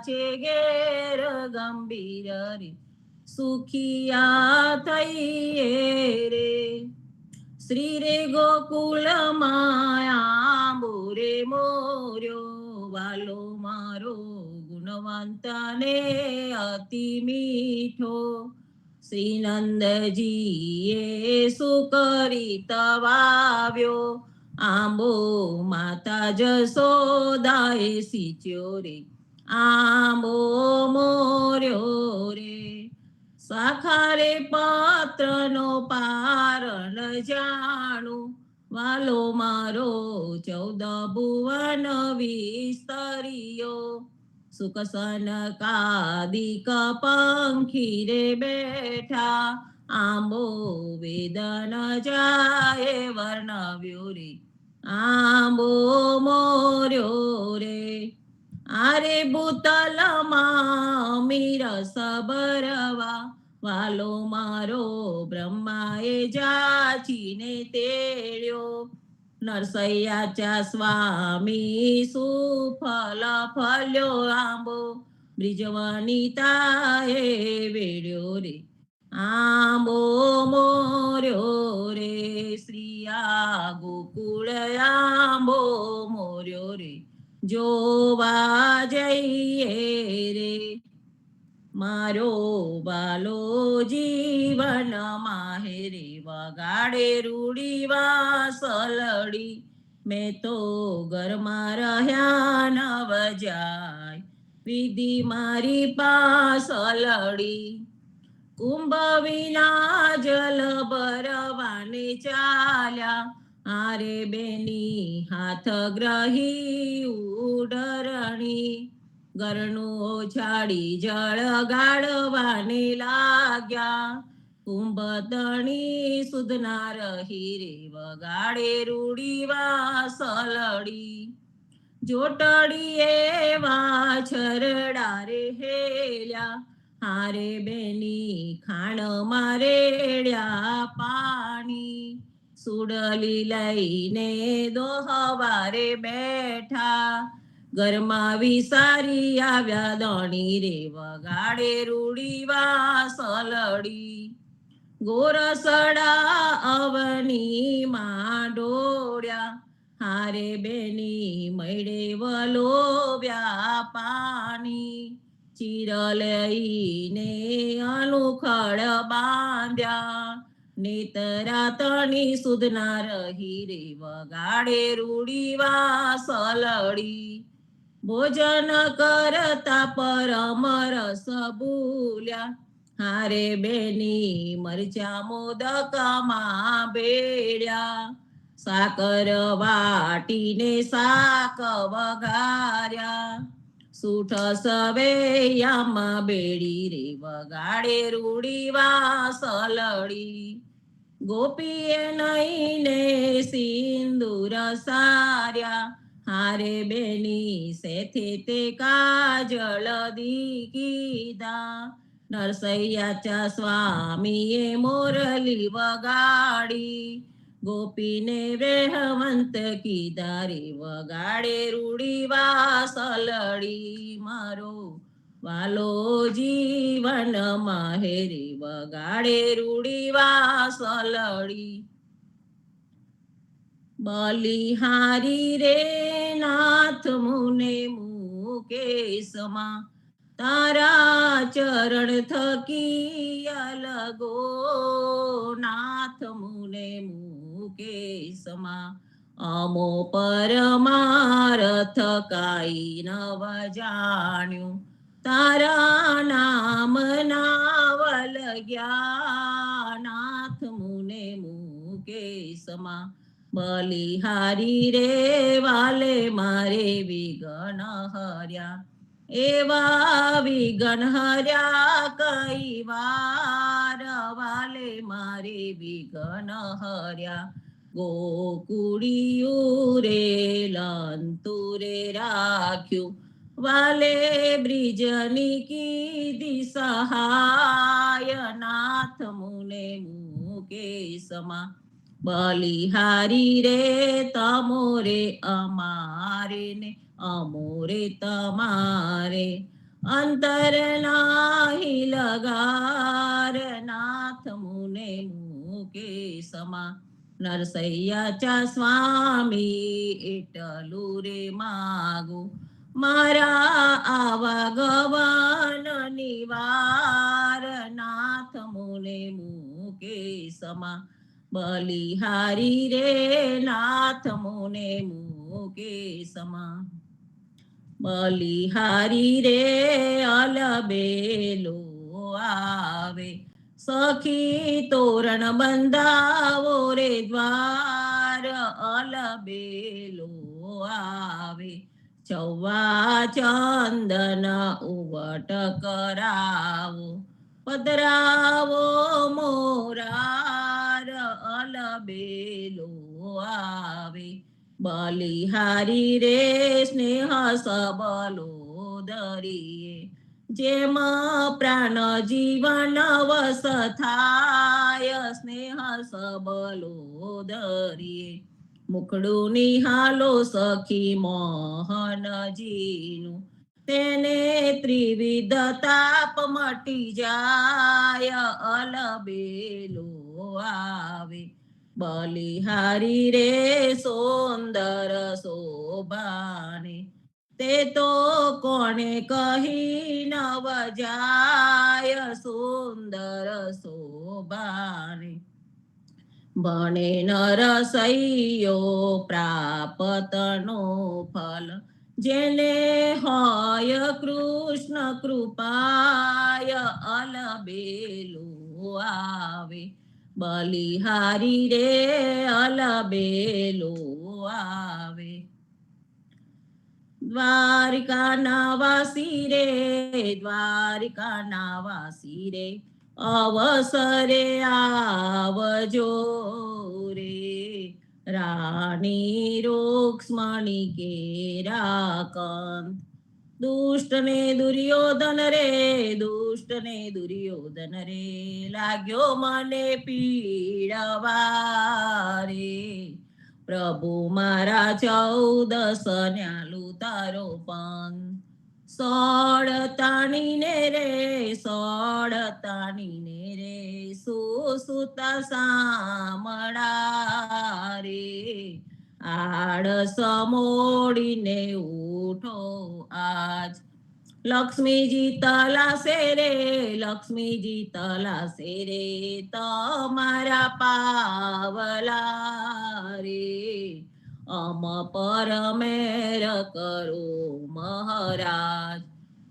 છે ઘેર ગંભીર રે, સુખિયા થઈએ રે. શ્રી રે ગોકુલ માયા રે મોર્યો, વાલો મારો ગુણવંતને અતિ મીઠો. શ્રી નંદજીએ સુકરિત વાવ્યો, આંબો માતા જશોદાએ સિંચ્યો રે, આંબો મોર્યો રે. સાખારે પત્રનો પારણ જાણું, વાલો મારો 14 ભુવન વિસ્તર્યો. સુખ સનકાદિક પંખી રે બેઠા, આંબો વેદન જાય વર્ણવ્યો રે, આંબો મોર્યો રે. આરે ભૂતલમાં મીરસ ભરવા, વાલો મારો બ્રહ્માએ જાચીને તેડ્યો. નરસૈયાચા સ્વામી સુફલ ફલ્યો, આંબો બ્રિજવનિતાએ વેડ્યો રે, આંબો મોર્યો રે. શ્રી આ ગોકુળ આંબો મોર્યો રે, જોવા જઈએ રે. મારો બાલો જીવન માહેરે, વગાડે રૂડી વાસલડી. મેં તો ઘરમાં રહ્યા નવ જાય, વિધિ મારી પાસલડી. કુંભ વિના જલ ભરવાને ચાલ્યા, આરે બેની હાથ ગ્રહી ઉડરણી. ગરનું ઓછાડી જળ ગાળવાને લાગ્યા, કુંભ તણી સુધના રહી રે, વગાડે રૂડી વાસલડી. જોટડીએ વાછરડા રે હેલ્યા, હારે બેની ખાણ મારેડ્યા પાણી. સુડલી લઈને દોહવારે બેઠા, ઘરમાં વિસારી આવ્યા દોણી રે, વગાડે રૂડી વાસલડી. ગોરસડા અવની માં ઢોળ્યા, હારે બેની મૈડે વલોવ્યા પાણી. ચીર લઈને અનુખડ બાંધ્યા, નેતરા તણી સુધના રહી રે, વગાડે રૂડી વાસલડી. ભોજન કરતા પરમ રસ ભૂલ્યા, હારે બેની મરચા મોદકમાં ભેળ્યા. સાકર વાટીને શાક વઘાર્યા, સૂઠ સવૈયામાં બેડી રે, વગાડે રૂડી વાસલડી. ગોપીએ નઈને સિંદૂર સાર્યા, હારે બેની સેથે તે કાજળ દીકીધા. નરસૈયાચા સ્વામીએ મોરલી વગાડી, ગોપીને વેહવંત કીધા રે, વગાડે રૂડી વાસલડી. મારો વાલો જીવન માહેરે, વગાડે રૂડી વાસલડી. બલિહારી રે નાથ મુને મુકેશમાં, તારા ચરણ થકી અલગો. નાથ મુને મુકેશમાં, અમો પરમારથ કાઈ નવ જાણ્યું. તારા નામ નાવલ ગયા, નાથ મુને મુકેશમાં. બલિહારી રે વાલે મારે વિઘ્ન હર્યા, એવા વિઘ્ન હર્યા કઈ વાર. વાલે મારે વિઘ્ન હર્યા, ગોકુળિયું રે લંતુરે રાખ્યું. વાલે બ્રિજની કીધી સહાય, નાથ મુને મુકેશમાં. બલિહારી રે તમોરે અમારે ને અમોરે તમારે, अंतर नाही लगार नाथ मुने मुके समा नरसैयाच्या स्वामी एटलू रे मागू मारा आवागवन निवार नाथ मुने मुके समा बलिहारी रे नाथ मुने मुके समा बलिहारी रे अलबेलो આવે સખી તોરણ બંધાવો રે દ્વાર અલબેલો આવે ચૌવા ચંદન ઉવટ કરાવો પધરાવો મોરાર અલબેલો આવે બલિહારી રે સ્નેહ સબલો દરીએ જેમ પ્રાણ જીવન વસ થાય સ્નેહ સબલો દરીએ મુખડું નિહાલો સખી મોહનજીનું તેને ત્રિવિધ તાપ મટી જાય અલબેલો આવે બલિહારી રે સુંદર શોભાને તે તો કોણે કહી નવ જાય સુંદર શોભાને બને નરસૈયો પ્રાપતનો ફલ જેને હોય કૃષ્ણ કૃપાય અલબેલું આવે બલિહારી રે અલબેલું આવે દ્વારિકાના વાસી રે દ્વારિકાના વાસી રે અવસરે આવજો રે રાણી રૂક્ષ્મણી કેરા કંત દુષ્ટ ને દુર્યોધન રે દુષ્ટ ને દુર્યોધન રે લાગ્યો મને પીડવા રે પ્રભુ મારા 14 ન્યાલું તારો પંથ સોળ તાણીને રે સુસુતા સામળા રે આળસ મોડીને ઉઠો આજ લક્ષ્મીજી તલાશે રે લક્ષ્મીજી તલાશે રે તમારા પાવલા રે અમ પર મેર કરો મહારાજ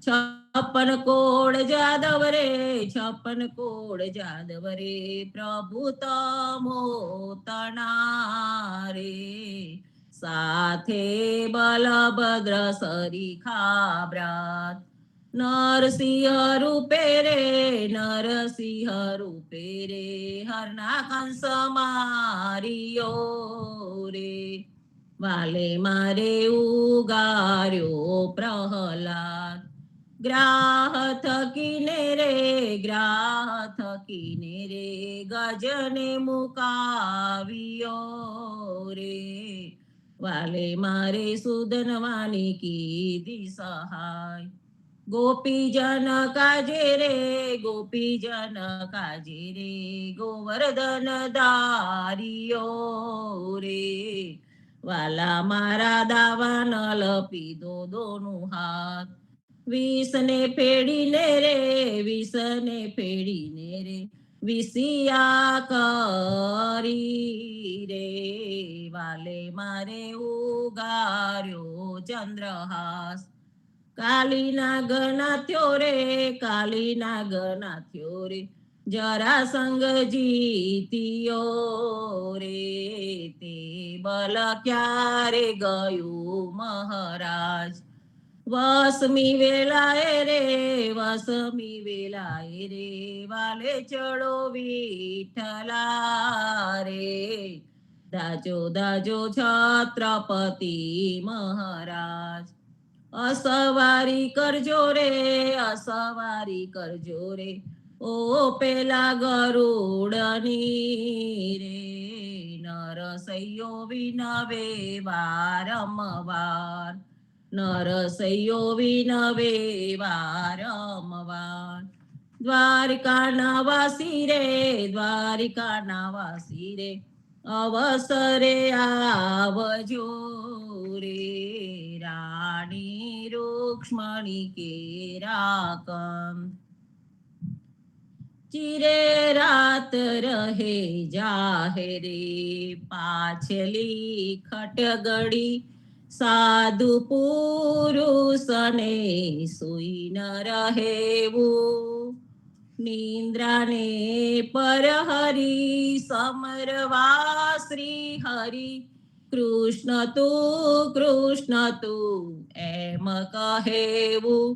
56 કોડ જાદવ રે 56 કોડ જાદવ રે પ્રભુ તમો તણા રે સાથે બલભદ્ર સરીખા બ્રાત નરસિંહ રૂપે રે હરના કંસ મારિયો રે વાલે મારે ઉગાર્યો પ્રહલાદ ગ્રાહ થકીને રે ગજને મુકાવ્યો રે વાલે મારે સુદનવાની કીધી સહાય ગોપીજન કાજે રે ગોવર્ધન ધારિયો રે વાલા મારા દાવાન લપી દોનું હાથ વિષને ફેડીને રે વિસિયા કરી રે વાલે મારે ઉગાર્યો ચંદ્રહાસ કાલીના ગનાથ્યો રે જરાસંગ જીત્યો રે તે બલ ક્યારે ગયું મહારાજ વસમી વેલાએ રે વાલે ચડો વિઠ્ઠલા રે દાજો છત્રપતિ મહારાજ અસવારી કરજો રે ઓ પેલા ગરુડની રે નરસૈયો વિનવે વારંવાર નરસૈયો વિનવે વારંવાર. દ્વારકાના વાસી રે, દ્વારિકાના વાસી રે, અવસરે આવજો રે. રાણી રૂક્ષ્મણી કેરા કંદ, ચિરે રાત રહે જાહે રે. પાછલી ખટગડી સાધુ પુરુષને સુઈ ન રહેવું. નિંદ્રાને પરહરી સમરવા શ્રી હરિ. કૃષ્ણ તું એમ કહેવું.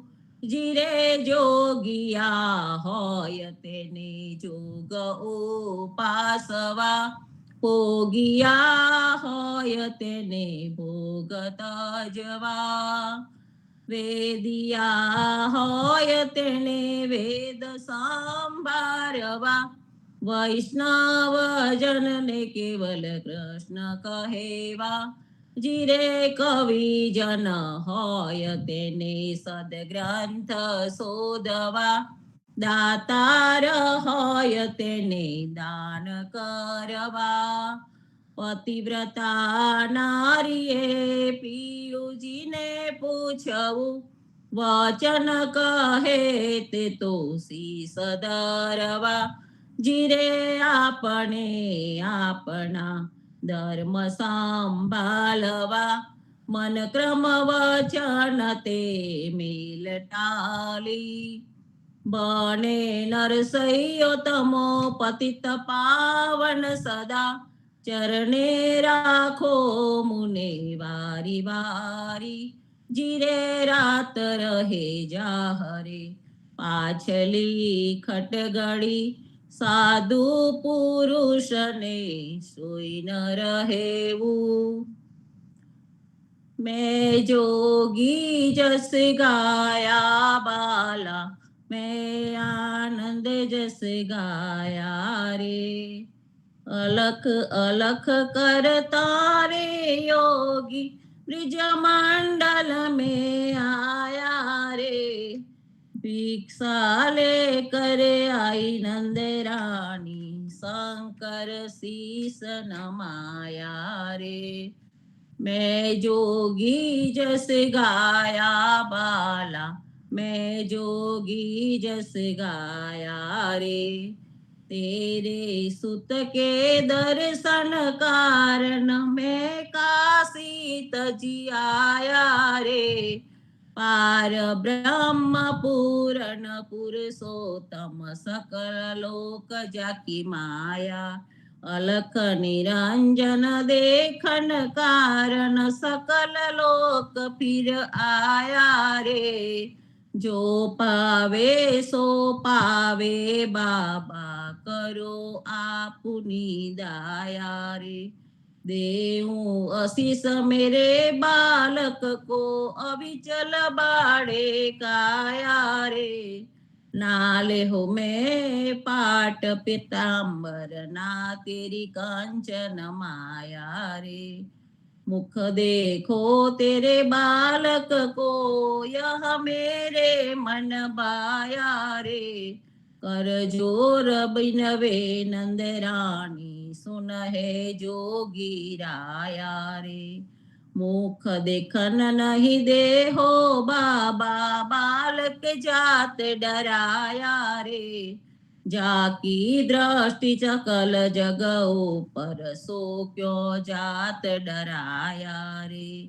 જીરે જોગિયા હોય તેને જોગ ઉપાસવા. ભોગિયા હોય તેને ભોગ તજવા. વેદિયા હોય તેને વેદ સંભાળવા. વૈષ્ણવ જનને કેવલ કૃષ્ણ કહેવા. જીરે કવિ જન હોય તેને સદગ્રંથ શોધવા. દાતાર હોય તેને દાન કરવા. પતિવ્રતા નારીએ પિયુજીને પૂછવું. વચન કહે તે તો શીસ ધરવા. જીરે આપણે આપણા ધર્મ સંભાળવા. મન ક્રમ વચન તે મેલ ટાળી. બને નરસૈયો તમો પતિત પાવન સદા. ચરણે રાખો મુને વારી વારી. જીરે રાત રહે જાહરે, પાછલી ખટગડી સાધુ પુરુષને સુઈ ન રહેવું. મેં જોગી જસ ગાયા બાલા, મેં આનંદ જસ ગાયા રે. અલખ અલખ કરતા રે યોગી, ब्रिज मंडल में आया रे. भिक्षा लेकर आई नंद रानी, शंकर शीस नमाया रे. मैं जोगी जस गाया बाला, मैं जोगी जस गाया रे. तेरे सुत के दर्शन कारण मैं काशी तजी आया रे. पार ब्रह्म पूर्ण पुरुषोत्तम सकल लोक जाकी माया. अलख निरंजन देखन कारण सकल लोक फिर आया रे. जो पावे सो पावे बाबा, करो आपनी दाया रे. देऊं आशीष मेरे बालक को, अविचल बाड़े काया रे. नाले हो मैं पाट पीतांबर, ना तेरी कांचन माया रे. मुख देखो तेरे बालक को, यह मेरे मन बाया रे. कर जोर बिनवे नंद रानी, सुन है जोगी राया रे. मुख देखन नहीं दे हो बाबा, बालक जात डराया रे. जाकी दृष्टि सकल जग ऊपर, सो क्यों जात डराया रे.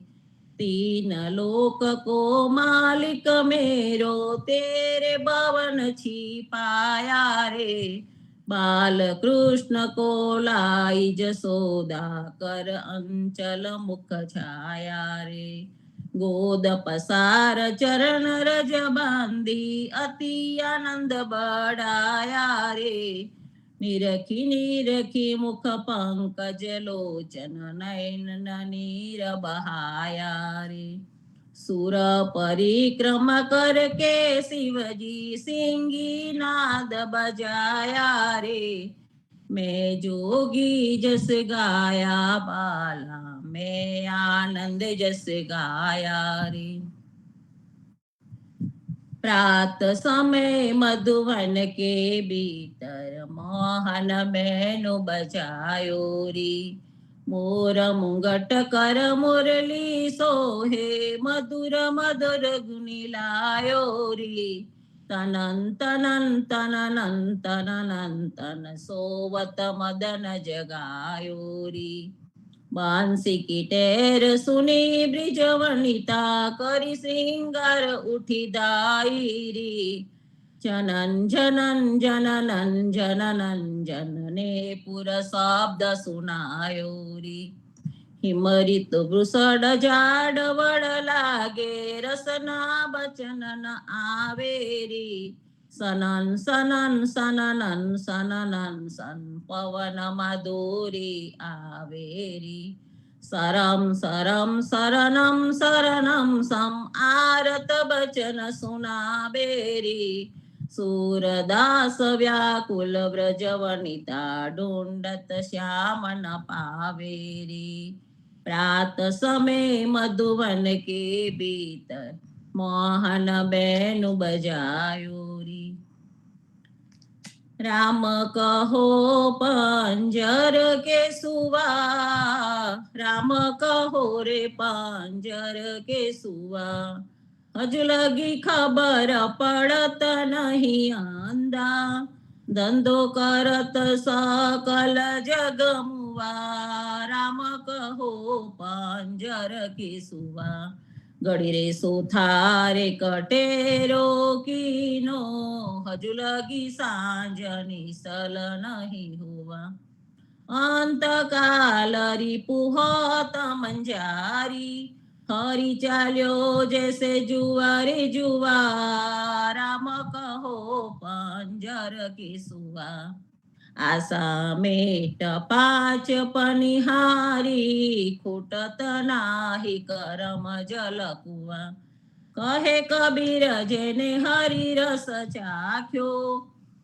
तीन लोक को मालिक मेरो, तेरे भवन छिपाया रे. बाल कृष्ण को लाई जसोदा, कर अंचल मुख छाया रे. गोद पसार चरण रज बांधी, अति आनंद बढ़ाया रे. निरखी निरखी मुख पंकज लोचन, नयन नीर बहाया रे. सुर परिक्रमा करके शिवजी, सिंगी नाद बजाया रे. मैं जोगी जस गाया बाला, मैं आनंद जस गाया रे। प्रात समय मधुवन के भीतर मोहन मैनु बजायो रे। मोर मुंगट कर मुरली सोहे मधुर मधुर गुनी लायो रे। तनन तनन तननन तननन तन सोवत मदन जगायो रे। बांसी की टेर सुनी ब्रिज वनिता करी श्रृंगार उठी दायरी। जनन जनन जननन जननन जनने पुर शब्द सुनायो रे। हिमरित वृषड जाड वड लागे रसना बचन न आवे रे। सनन सनन सननन सननन सन पवन माधुरी आवे रे। सरम सरम शरणम शरणम सम आरत बचन सुनावे रे। सूरदास व्याकुल व्रज वनिता ढूंढत श्याम न पावे रे। प्रात समय मधुवन के भीतर मोहन बैनु बजायो रे। राम कहो पंजर के सुवा, राम कहो रे पंजर के सुवा। हजु लगी खबर पड़त नहीं आंदा, धंधो करत सकल जग मुआ। राम कहो पंजर के सुवा, गड़ी रे सोथारे कटेरो कीनो। हजु लगी सांझ निसल नहीं हुआ। अंत काल रिपुहत मंजारी, हरी चाल्यो जैसे जुआरी जुआ। राम कहो पंजर के सुआ, आशा मेट पाच पनिहारी। खुटत नाही करम जल कुआ। कहे कबीर जेने हरि रस चाख्यो,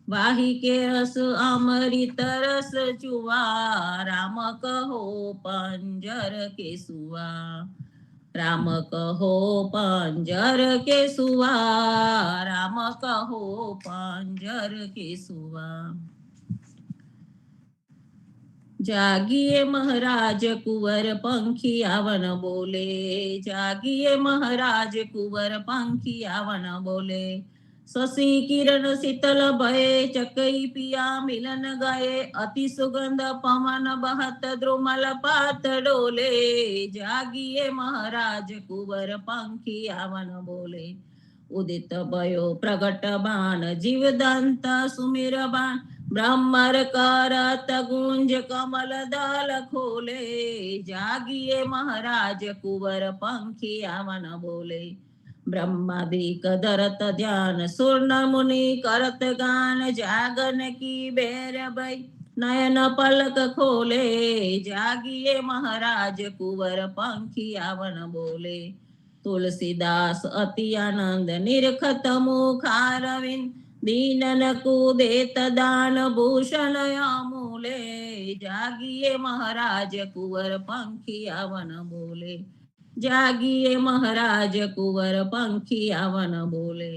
वाही के रस अमृत रस चुआ। राम कहो पंजर के सुआ, राम कहो पंजर के सुआ। राम कहो पंजर के सुआ। जागिए महाराज कुंवर पंखिया वन बोले, जागिए महाराज कुंवर पंखिया वन बोले। शशि किरण शीतल भये चकई पिया मिलन गए। अति सुगंध पवन बहत द्रुमल पात डोले। जागिए महाराज कुंवर पंखिया वन बोले। उदित भयो प्रगट बाण जीवदंत सुमिर बाण। ब्रह्मर करत गुंज कमल दल खोले। जागिए महाराज कुंवर पंखिया वन बोले। ब्रह्मादिक धरत ध्यान सुर्ण मुनि करत गान। जागन की बेर भई नयन पलक खोले। जागिए महाराज कुंवर पंखिया वन बोले। तुलसीदास अति आनंद निरखत मुखारविंद। दीनन को देत दान भूषण अमूले। जागिए महाराज कुंवर पंखिया वन बोले। जागिए महाराज कुंवर पंखिया वन बोले।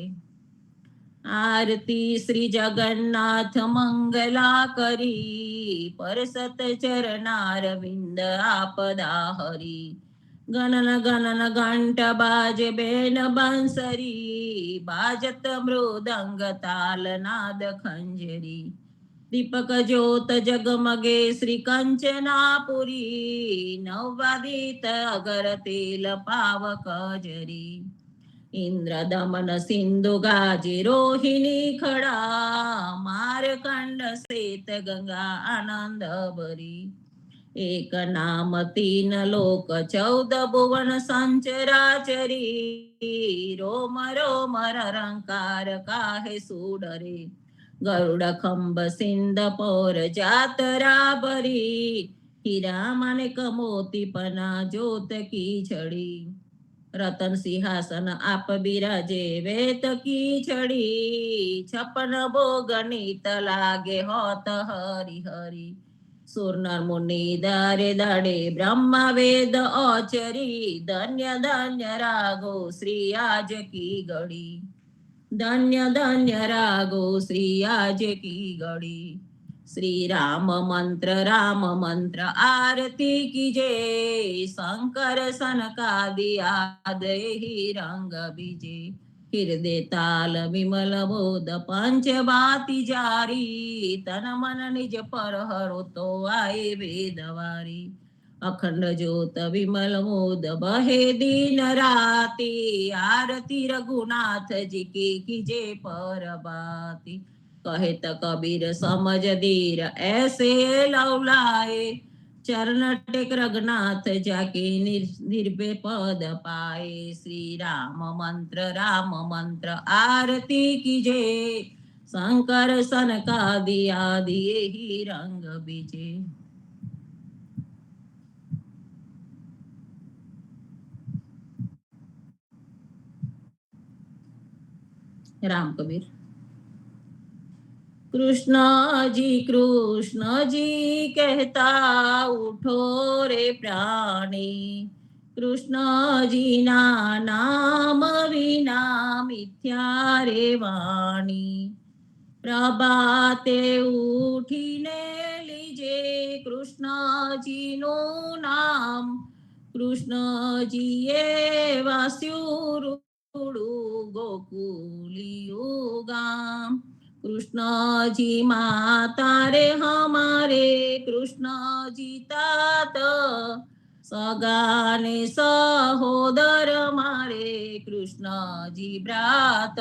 आरती श्री जगन्नाथ मंगला करी। परसत चरणार विंद आपदा हरी। गणन गणन घंट बाज बेन बंसरी। बाजत मृदंग ताल नाद खंजरी। दीपक ज्योत जगमगे श्री कंचनापुरी। नववादित अगर तेल पावक जरी। इंद्र दमन सिंधु गाजे रोहिणी खड़ा। मारकंड श्वेत गंगा आनंद भरी। एक नाम तीन लोक 14 भुवन संचराचरी। रोम रोम रंकार काहे सुडरे। गरुड खंब सिंध पौर जातरा भरी। हीरा माणिक मोती पना ज्योत की छड़ी। रतन सिंहासन आप बिराजे वेत की छड़ी। 56 भोग नीत लागे होत हरि हरि। સુરનર મુનિ દારે દાડે બ્રહ્મા વેદ અચરી ધન્ય ધન્ય રાગો શ્રી આજ કી ગળી ધન્ય ધન્ય રાગો શ્રી આજ કી ગળી શ્રી રામ મંત્ર આરતી કી જય શંકર સનકાદિ આદય રંગ બીજે હૃદય તાલ વિમલ બોધ પંચ બાતી જારી તન મન નિજ પર હરો તો આય વેદવારી અખંડ જ્યોત વિમલ મોદ બહે દીન રાતી આરતી રઘુનાથજી કી કીજે પર બાતી कहत कबीर समझ धीर ऐसे लौलाए चरण टेक रघुनाथ जाके निर्भय पद पाए श्री राम मंत्र आरती कीजे शंकर सनकादि आदि ही रंग बीजे राम कबीर कृष्ण जी कहता उठो रे प्राणी कृष्ण जी ना नाम विना मिथ्या रे वाणी प्रभाते उठीने लीजे कृष्ण जी नो नाम कृष्ण जी ये वास्युरुडु गोकुलियो गाम कृष्ण जी माता रे हमारे कृष्ण जी तात सगाने सहोदर मारे कृष्ण जी ब्रात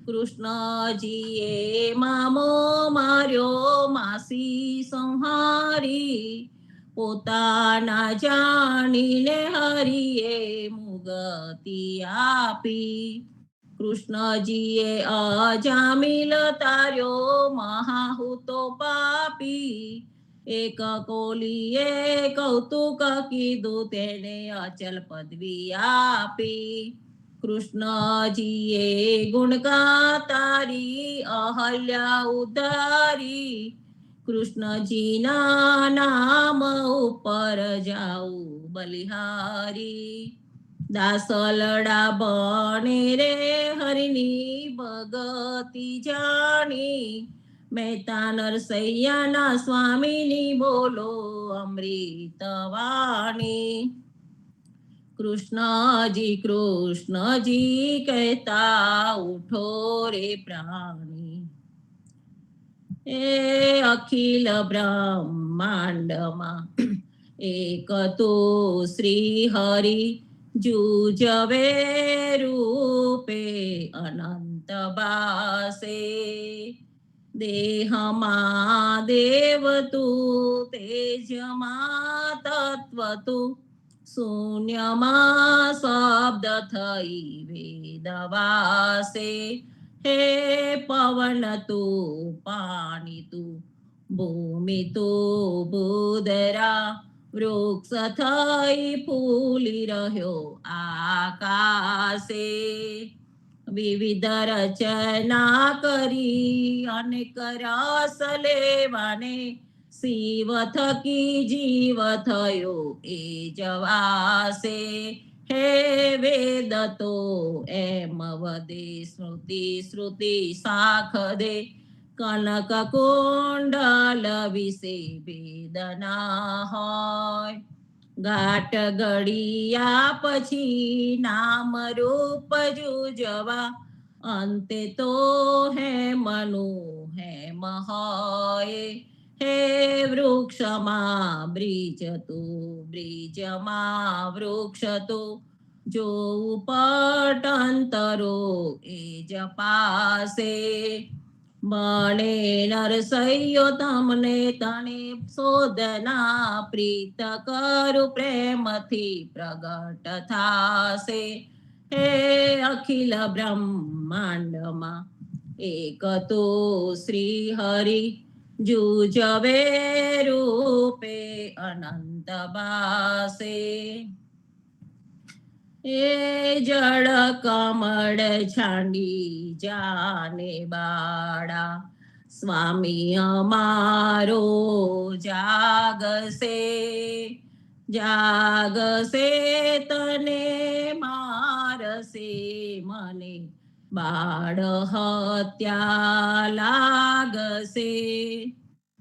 કૃષ્ણજીએ મામો માર્યો માસી સંહારી પોતાના જાણીને હરિએ મુગતિ આપી કૃષ્ણજીએ અજામિલ તાર્યો મહાહુતો પાપી એક કોલીએ કૌતુક કીધું તેને અચલ પદવી આપી કૃષ્ણજીએ ગુણગાતારી અહલ્યા ઉદારી કૃષ્ણજીના નામ ઉપર જાઉં બલિહારી દાસલડા બને રે હરિની ભગતિ જાણી મહેતા નરસૈયાના સ્વામીની બોલો અમૃતવાણી कृष्ण जी कहता उठो रे प्राणी ए अखिल ब्रह्मांडमा एक तो श्री हरि जूजवे रूपे अनंत बासे देहमा देव तू तेजमा तत्व तू शून्यमा शब्द थई वेदवासे हे पवन तू पानी तू भूमि तू बुदरा वृक्ष थई फूली રહ્યો આકાશે વિવિધ રચના કરી અનેક રસ લેવાને શિવ થકી જીવ થયો એ જવાસે હે વેદ તો એમ વદે સ્મૃતિ શ્રુતિ શાખ દે કનક કુંડલ વિશે વેદના હોય ઘાટ ઘડિયા પછી નામ રૂપ જુજવા અંતે તો હેમનું હેમ હોય હે વૃક્ષમાં બ્રિજ તું બ્રિજમાં વૃક્ષ તું જોઉં પટંતરો એ જપાસે બને નરસૈયો તમને તને શોધના પ્રીત કરું પ્રેમથી પ્રગટ થાશે હે અખિલ બ્રહ્માંડમાં એક તો શ્રી હરિ જૂજવે રૂપે અનંત બાસે એ જળ કમળ છાંડી જાને બાળા સ્વામી અમારો જાગશે જાગશે તને મારશે મને બાળ હત્યા લાગશે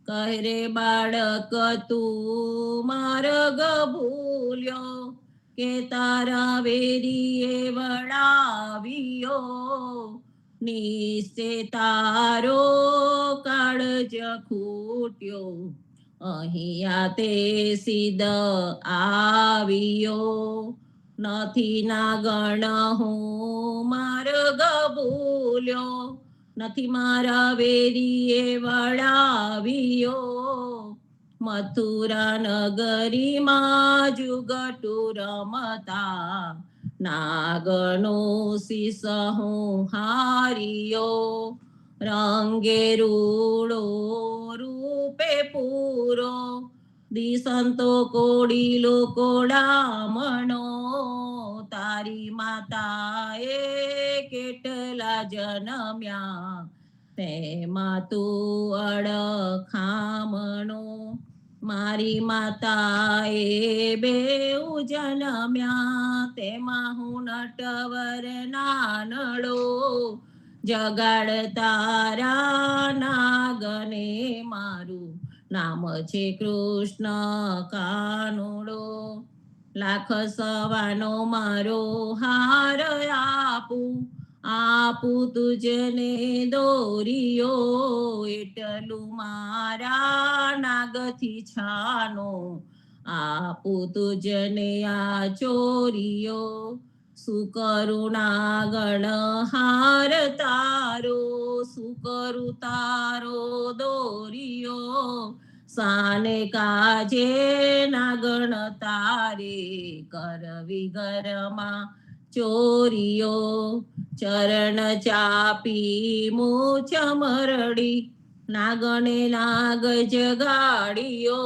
કહે રે બાળક તું માર્ગ ભૂલ્યો કે તારા વેરીએ વળાવ્યો નિશ્ચય તારો કાળજ ખૂટ્યો અહીંયા તે સિદ્ધ આવ્યો નથી ના ગણ હું માર્ગ ભૂલ્યો નથી મારા વેરીએ વળાવ્યો મથુરા નગરીમાં જુગટુ રમતા નાગનો શીશ હું હાર્યો રંગે રૂડો રૂપે પૂરો દિસંતો કોડીલો કોડામણો તારી માતાએ કેટલા જન્મ્યા તેમાં તું અડખામણો મારી માતાએ બેઉ જન્મ્યા તેમાં હું નટવર નાનડો જગાડ તારા નાગને મારું નામ છે કૃષ્ણ કાનુડો લાખ સવાનો મારો હાર આપું તુજને દોરિયો એટલું મારા નાગથી છાનો આપું તુજને આ ચોરિયો સુકરુણા ગણ હાર તારો સુકરુ તારો દોરિયો સાને કાજે નાગણ તારે કરવી ઘરમાં ચોરિયો ચરણ ચાપી મૂછ મરડી નાગણે નાગ જગાડ્યો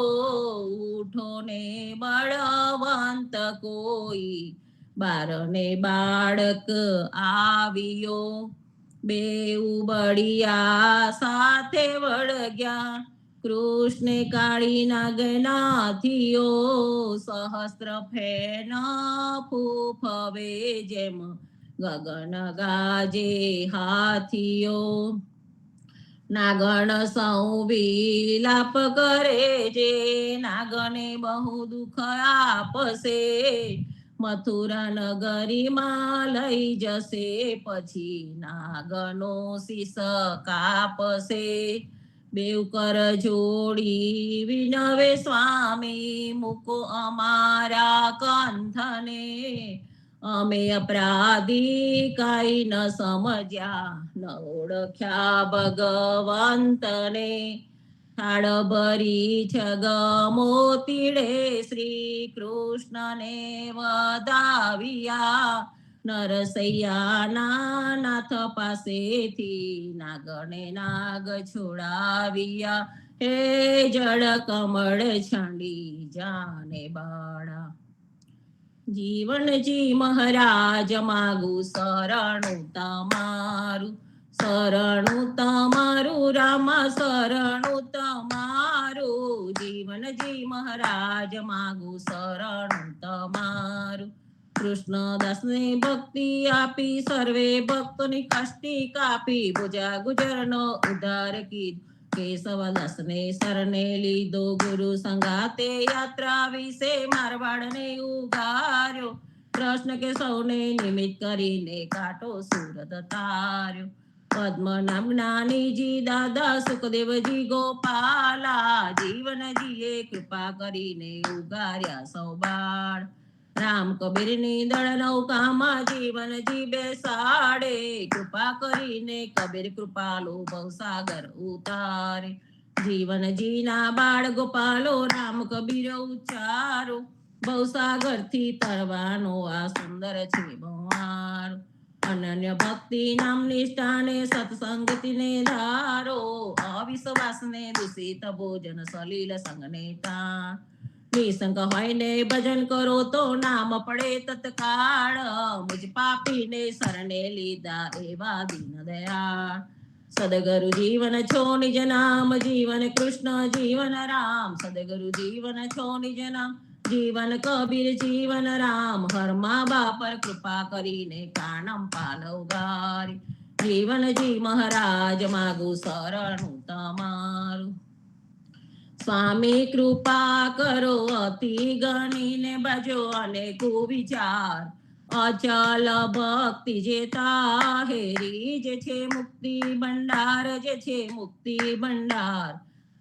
ઉઠો ને બળવંત કોઈ બારને બાળક આવ્યો બેઉ બળિયા સાથે વળગ્યા કૃષ્ણે કાળી નાગનાથીઓ સહસ્ત્ર ફેન ફૂફવે જેમ ગગન ગાજે હાથીઓ નાગણ સૌ વિલાપ કરે છે નાગને બહુ દુઃખ આપશે મથુરા નગરીમાં લઈ જશે પછી નાગનો શીશ કાપશે બેઉ કર જોડી વિનવે સ્વામી મૂકો અમારા કંથને અમે અપરાધી કાઈ ન સમજ્યા ન ઓળખ્યા ભગવંતને થાળ ભરી છગમોતીડે શ્રી કૃષ્ણને વધાવ્યા નરસૈયાના નાથ પાસેથી નાગને નાગ છોડાવ્યા હે જળ કમળ છંડી જાને બાળા જીવનજી મહારાજ માગુ શરણું તમારું રામા શરણું તમારું જીવનજી મહારાજ માગુ શરણું તમારું કૃષ્ણદાસને ભક્તિ આપી સર્વે ભક્તોની કષ્ટી કાપી ભુજા ગુજરનો ઉદ્ધાર કીધો કેશવદાસને શરણે લીધો ગુરુ સંગાતે યાત્રા વિશે મારવાડને ઉગાર્યો કૃષ્ણ કે સૌને નિમિત્ત કરીને કાંટો સુરત તાર્યો પદ્મ નામના નિજી દાદા સુખદેવજી ગોપાલા જીવનજીએ કૃપા કરીને ઉગાર્યા સૌ બાળ રામ કબીરની દળ નૌકામાં જીવનજી બેસાડે કૃપા કરીને કબીર કૃપાલો ભવસાગર ઉતારે જીવનજીના બાળ ગોપાલો રામ કબીર ઉચ્ચારો ભવસાગર થી તરવાનો આ સુંદર છે ભવારો અનન્ય ભક્તિ નામ નિષ્ઠાને સત્સંગતિને ધારો અવિશ્વાસને દૂષિત ભોજન સલીલ સંગને તાણ નિસંગ હોય ને ભજન કરો તો નામ પડે તત્કાળ મુજ પાપીને શરણે લીધા એવા દીન દયાળ સદગુરુ જીવન છો નિજ નામ, જીવન કૃષ્ણ જીવન રામ. સદગુરુ જીવન છો નિજ નામ, જીવન કબીર જીવન રામ. હરમા બાપર કૃપા કરીને કાનમ પાલવ ગારી. જીવનજી મહારાજ માગું શરણું તમારું. સ્વામી કૃપા કરો અતિ ગણીને બજો અને કુવિચાર. અચલ ભક્તિ જે તાહેરી જે છે મુક્તિ ભંડાર, જે છે મુક્તિ ભંડાર.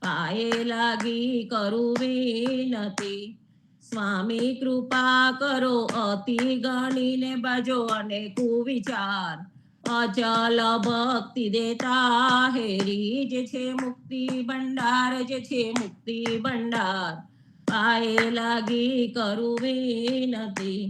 પાયે લાગી કરું વિનતી, સ્વામી કૃપા કરો અતિ ગણીને બજો અને કુવિચાર. અચલ ભક્તિ દેતા હેરી જે છે મુક્તિ ભંડાર, જે છે મુક્તિ ભંડાર. પાયે લાગી કરું વિનતી,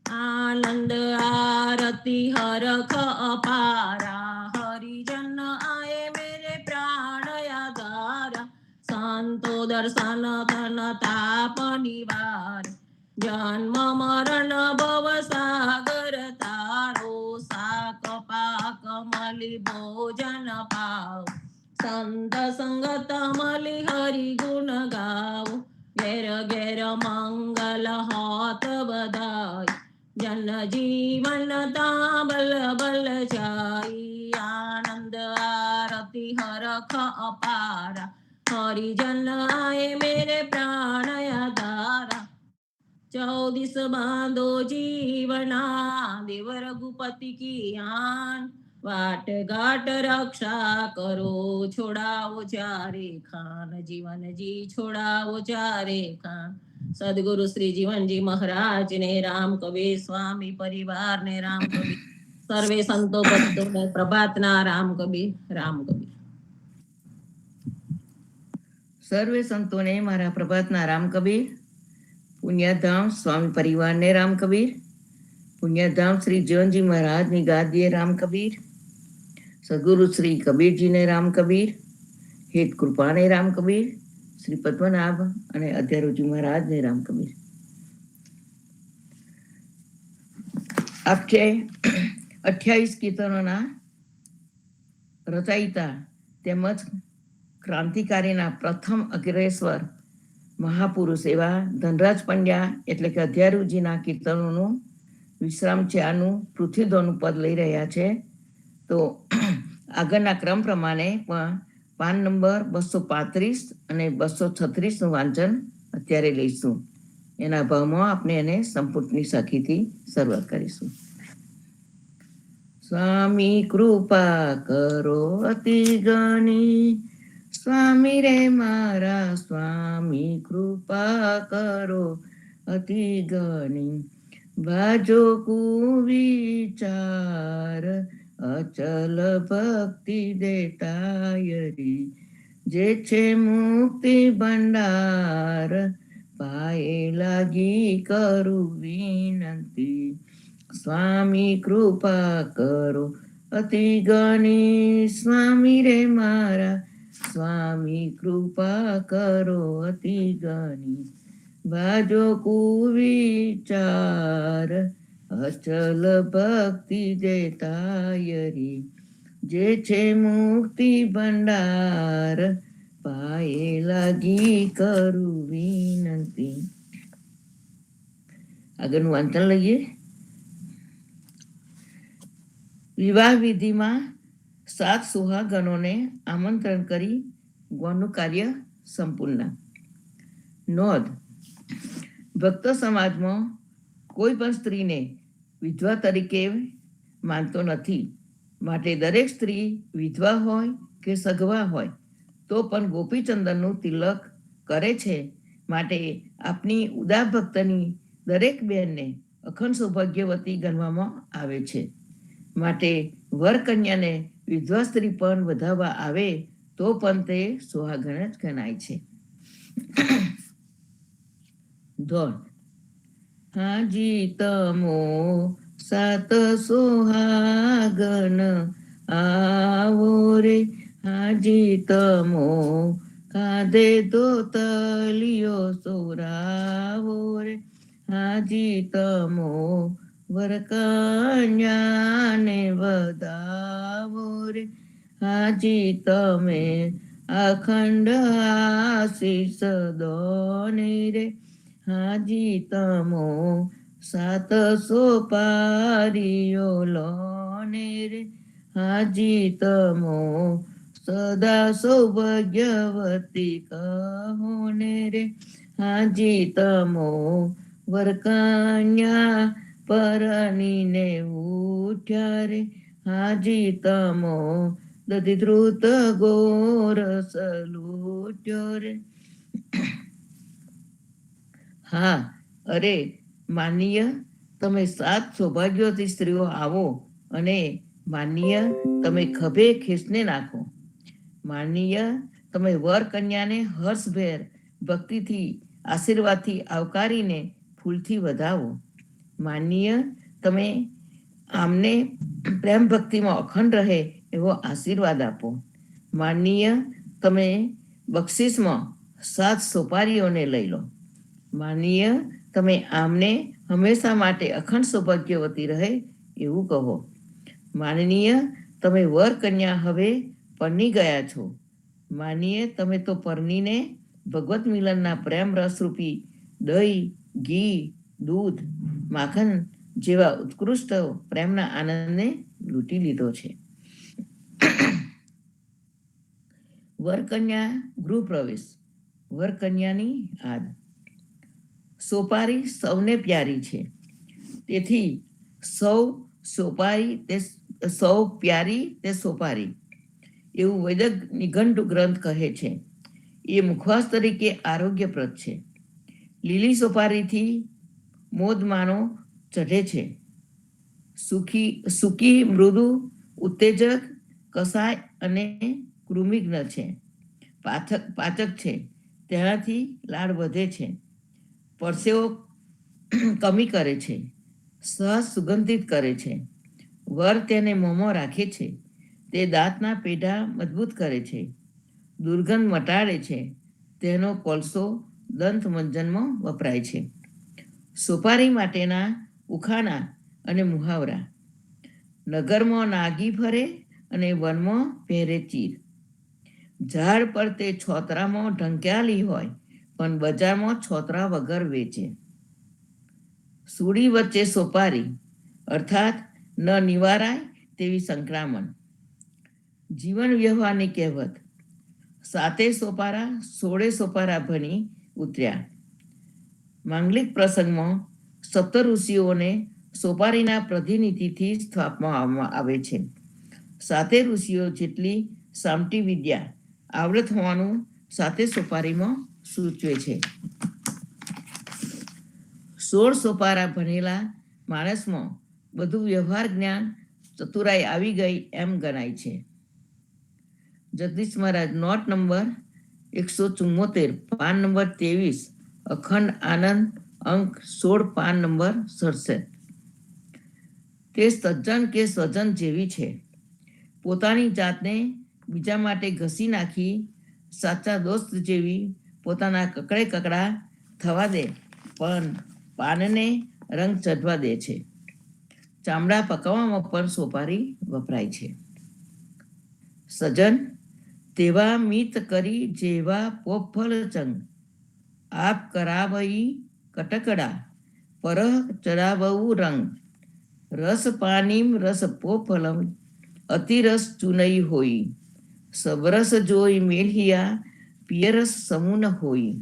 આનંદ આરતી હરખ અપારા. હરિજન આયે મેરે પ્રાણ આધારા. સંતો દર્શન તન તાપ નિવાર. જન્મ મરણ ભવ સાગર તારો. સાક પાક મલી ભોજન પાવ. સંત સંગત મલી હરિ ગુણ ગાવ. ઘેર ઘેર મંગલ હોત બધાય. જન જીવન તા બલ બલ જાય. આનંદ આરતી હરખ અપારા. હરિજન આયે મેરે પ્રાણ આધારા. 14 બાંધો જીવના, દેવ રઘુપતિ કી આન. વાટ ઘાટ રક્ષા કરો, છોડાવો ચારે ખાન. જીવનજી છોડાવો ચારે ખાન. સદગુરુ શ્રી જીવનજી મહારાજ ને, રામ કબીર સ્વામી પરિવાર ને, રામ કબીર સર્વે સંતો ભક્તો ને પ્રભાતના રામ કબીર, રામ કબીર. સર્વે સંતોને મારા પ્રભાતના રામ કબીર. પુણ્યધામ સ્વામી પરિવારને રામ કબીર. પુણ્યધામ શ્રી જીવનજી મહારાજની ગાદીએ રામ કબીર. સદગુરુ શ્રી કબીરજીને રામ કબીર. હેત કૃપાને રામ કબીર. શ્રી પદ્મનાભ અને અધ્યારોજી મહારાજને રામ કબીર. આપ છે 28 કીર્તનોના રચયિતા તેમજ ક્રાંતિકારીના પ્રથમ અગ્રેસર મહાપુરુષ એવા ધનરાજ પંડ્યા એટલે કે અધ્યારુજીના કીર્તનોનું વિશ્રામ છે. આનું પૃથ્વીધોનું પદ લઈ રહ્યા છે. તો આગળના ક્રમ પ્રમાણે પાન નંબર 235 અને 236નું વાંચન અત્યારે લઈશું. એના ભાવમાં આપણે એને સંપુટની સખીથી શરૂઆત કરીશું. સ્વામી કૃપા કરો અતિ ગણી, સ્વામી રે મારા સ્વામી કૃપા કરો અતિ ગણી. બાજો કુવિચાર અચલ ભક્તિ દેતાયરી. જે છે મુક્તિ ભંડાર, પાયે લાગી કરું વિનંતી. સ્વામી કૃપા કરો અતિ ગણી, સ્વામી રે મારા સ્વામી કૃપા કરો અતિ ગણી. બાજો કુવિચાર અચલ ભક્તિ દેતાયરી. જે છે મુક્તિ ભંડાર, પાયે લાગી કરું વિનંતી. આગળનું વાંચન લઈએ. વિવાહ વિધિમાં 7 સુહાગણોને આમંત્રણ કરી ગૌનું કાર્ય સંપૂર્ણ. નોંધ: ભક્ત સમાજમાં કોઈ પણ સ્ત્રીને વિધવા તરીકે માનતો નથી. માટે દરેક સ્ત્રી વિધવા હોય કે સગવા હોય તો પણ ગોપીચંદનનું તિલક કરે છે. માટે આપની ઉદાર ભક્તની દરેક બહેનને અખંડ સૌભાગ્યવતી ગણવામાં આવે છે. માટે વર કન્યાને વિધવા સ્ત્રી પણ વધાવવા આવે તો પણ તે સુહાગણ જ ગણાય છે. ધોન: હાજી તમો 7 સુહાગન આવો રે. હાજી તમો કાંધે ધોતલિયો સોરાવો રે. હાજી તમો વર કન્યાને વધાવો રે. હાજી તમે અખંડ આશીષ દો ને રે, હાજી તમો 700 પારીઓ લો ને રે, હાજી તમો સદા સૌભાગ્યવતી કહો ને રે, હાજી તમો વરકન્યા પરણીને ઉઠ્યા રે, હાજી તમો દધી ધ્રુત ગોરસ લૂટ્યો રે. હા, અરે માનીય તમે 7 સૌભાગ્યવતી સ્ત્રીઓ આવો અને માનીય તમે ખભે ખેંચને નાખો. માનીય તમે વર કન્યાને હર્ષભેર ભક્તિથી આશીર્વાદથી આવકારીને ફૂલથી વધાવો. માનીય તમે આમને પ્રેમ ભક્તિમાં અખંડ રહે એવો આશીર્વાદ આપો. માનીય તમે બક્ષિસમાં 7 સોપારીઓને લઈ લો. માનીય તમે આમને હંમેશા માટે અખંડ સૌભાગ્યવતી રહે એવું કહો. માનનીય તમે વર કન્યા હવે પરણી ગયા છો. માનીએ તમે તો પરણીને ભગવત મિલનના પ્રેમ રસરૂપી દહીં, ઘી, દૂધ, માખણ જેવા ઉત્કૃષ્ટ પ્રેમના આનંદને લૂંટી લીધો છે. વરકન્યા ગૃહ પ્રવેશ. વરકન્યાની આદ. સોપારી સૌને પ્યારી છે, તેથી સૌ સોપારી તે સૌ પ્યારી તે સોપારી એવું વૈદિક નિઘંટુ ગ્રંથ કહે છે. એ મુખવાસ તરીકે આરોગ્યપ્રદ છે. લીલી સોપારીથી મોદમાનો ચઢે છે. સૂકી મૃદુ ઉત્તેજક, કસાય અને કૃમિગ્ન છે. પાચક છે, તેનાથી લાળ વધે છે. પરસેવો કમી કરે છે, સહજ સુગંધિત કરે છે. વર તેને મોંમાં રાખે છે, તે દાંતના પેઢા મજબૂત કરે છે, દુર્ગંધ મટાડે છે. તેનો કોલસો દંત મંજનમાં વપરાય છે. સોપારી માટેના ઉખાણા અને મુહાવરા. નગરમાં નાગી ફરે અને વનમાં પહેરે ચીર. ઝાડ પર તે છોતરામાં ઢંક્યાલી હોય પણ બજારમાં છોતરા વગર વેચે. સુડી વચ્ચે સોપારી અર્થાત ન નિવારાય તેવી સંક્રામણ. જીવન વ્યવહારની કહેવત. 7 સોપારા 16 સોપારા ભણી ઉતર્યા. માંગલિક પ્રસંગમાં સપ્ત ઋષિઓને સોપારીના પ્રતિનિધિથી સ્થાપવામાં આવે છે. 7 ઋષિઓ જેટલી સામટી વિદ્યા આવડત હોવાનું 7 સોપારીમાં સૂચવે છે. 16 સોપારા ભણેલા માણસમાં બધું વ્યવહાર જ્ઞાન ચતુરાઈ આવી ગઈ એમ ગણાય છે. જગદીશ મહારાજ નોટ નંબર 174 પાન નંબર 23 અખંડ આનંદ અંક 16 પાન નંબર 67. તે સજ્જન કે સ્વજન જેવી છે. પોતાની જાતને બીજા માટે ઘસી નાખી સાચા દોસ્ત જેવી પોતાના કકડા થવા દે પણ પાનને રંગ ચઢવા દે છે. ચામડા પકાવવામાં પણ સોપારી વપરાય છે. સજન તેવા મિત કરી જેવા પોફળ ચંગ, આપ કરાવઈ કટકડા પરહ ચડાવવું રંગ, રસ પાનીમ રસ પોફલમ અતિરસ ચુનઈ હોઈ, સબરસ જોઈ મેલિયા પિયરસ સમૂન હોઈ.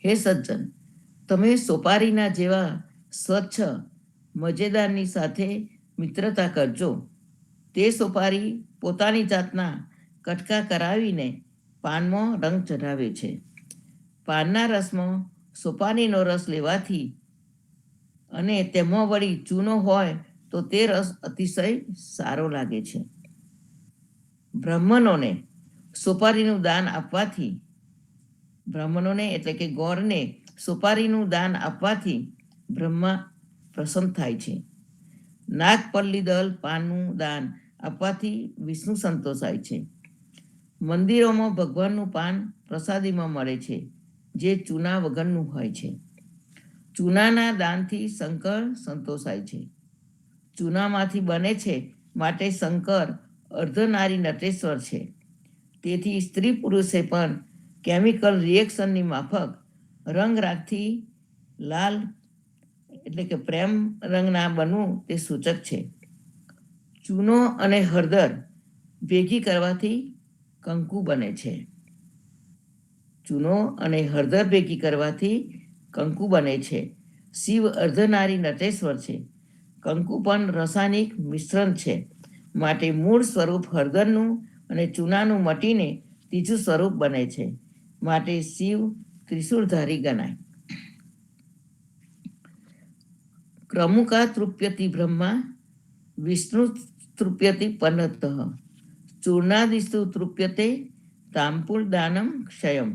હે સજ્જન, તમે સોપારીના જેવા સ્વચ્છ મજેદારની સાથે મિત્રતા કરજો. તે સોપારી પોતાની જાતના કટકા કરાવીને પાનમાં રંગ ચઢાવે છે. પાનના રસમાં સોપારીનો રસ લેવાથી અને તેમાં વળી ચૂનો હોય તો તે રસ અતિશય સારો લાગે છે. બ્રાહ્મણોને સોપારીનું દાન આપવાથી, બ્રાહ્મણોને એટલે કે ગોરને સોપારીનું દાન આપવાથી બ્રહ્મા પ્રસન્ન થાય છે. નાગપલ્લી દલ પાનનું દાન આપવાથી વિષ્ણુ સંતોષાય છે. મંદિરોમાં ભગવાનનું પાન પ્રસાદીમાં મળે છે, જે ચૂના વગરનું હોય છે. ચૂનાના દાનથી શંકર સંતોષાય છે. ચૂનામાંથી બને છે માટે શંકર અર્ધનારી નટેશ્વર છે. તેથી સ્ત્રી પુરુષે પણ કેમિકલ રિએક્શનની માફક રંગ રાખથી લાલ એટલે કે પ્રેમ રંગના બનવું તે સૂચક છે. ચૂનો અને હળદર ભેગી કરવાથી કંકુ બને છે. ચૂનો અને હળદર ભેગી કરવાથી કંકુ બને છે. શિવ અર્ધનારી નટેશ્વર છે. કંકુ પણ રાસાયણિક મિશ્રણ છે. માટે મૂળ સ્વરૂપ હળદરનું અને ચૂનાનું મટીને ત્રીજું સ્વરૂપ બને છે. માટે શિવ ત્રિશૂળધારી ગણાય. ક્રમુકા તૃપ્યતિ બ્રહ્મા વિષ્ણુ તૃપ્યતિ પનતઃ ચૂર્ણાદિસ્તુ તૃપ્યતે તાંપુલ દાનમ ક્ષયમ.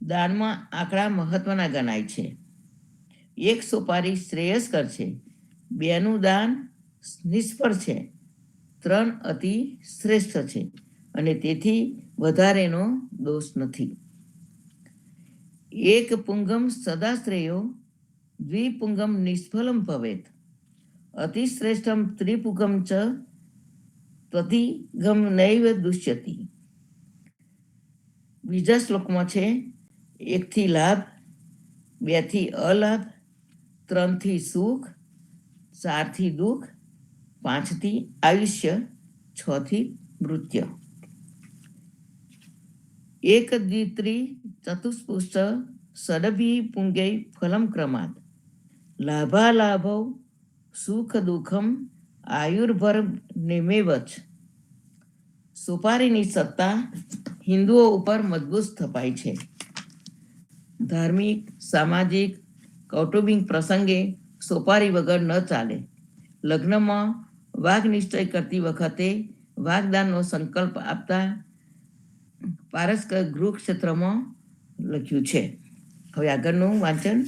દાનમાં આંકડા મહત્વના ગણાય છે. 1 સોપારી શ્રેયસ્કર છે, 2નું દાન નિષ્ફળ છે, 3 અતિ શ્રેષ્ઠ છે અને તેથી વધારેનો દોષ નથી. 1 પુંગમ સદા શ્રેયો દ્વિપુંગમ નિષ્ફલમ ભવેત અતિશ્રેષ્ઠમ ત્રિપુગમ ચ ત્વતિગમ નૈવ દુષ્યતિ. બીજા શ્લોકમાં છે 1 થી લાભ, 2 થી અલાભ, 3 થી સુખ, 4 થી દુઃખ, 5 થી આયુષ્ય, 6 થી મૃત્યુ. 1 દ્વિત્રી ચતુષ્પુષ્ટ ષડભી પુંગૈ ફલમ ક્રમાત લાભાલાભૌ સુખ દુઃખમ આયુર્ભર નિમેવચ. સોપારીની સત્તા હિન્દુઓ ઉપર મજબૂત સ્થપાય છે. ધાર્મિક, સામાજિક, કૌટુંબિક પ્રસંગે સોપારી વગર ન ચાલે. લગ્નમાં વાઘ નિશ્ચય કરતી વખતે વાઘદાનનો સંકલ્પ આપતા પારસ્કર ગૃહ ક્ષેત્રમાં લખ્યું છે. હવે આગળનું વાંચન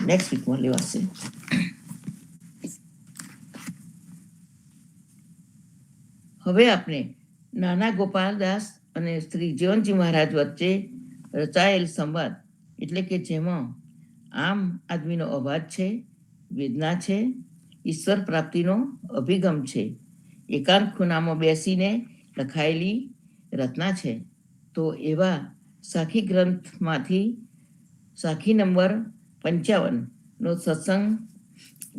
નેક્સ્ટ વીકમાં લેવાશે. હવે આપણે નાના ગોપાલદાસ અને શ્રી જીવનજી મહારાજ વચ્ચે રચાયેલ સંવાદ એટલે કે જેમાં આમ આદમીનો અવાજ છે, વેદના છે, ઈશ્વર પ્રાપ્તિનો અભિગમ છે, એકાંત ખૂણામાં બેસીને લખાયેલી રચના છે. તો એવા સાખી ગ્રંથમાંથી સાખી નંબર 55નો સત્સંગ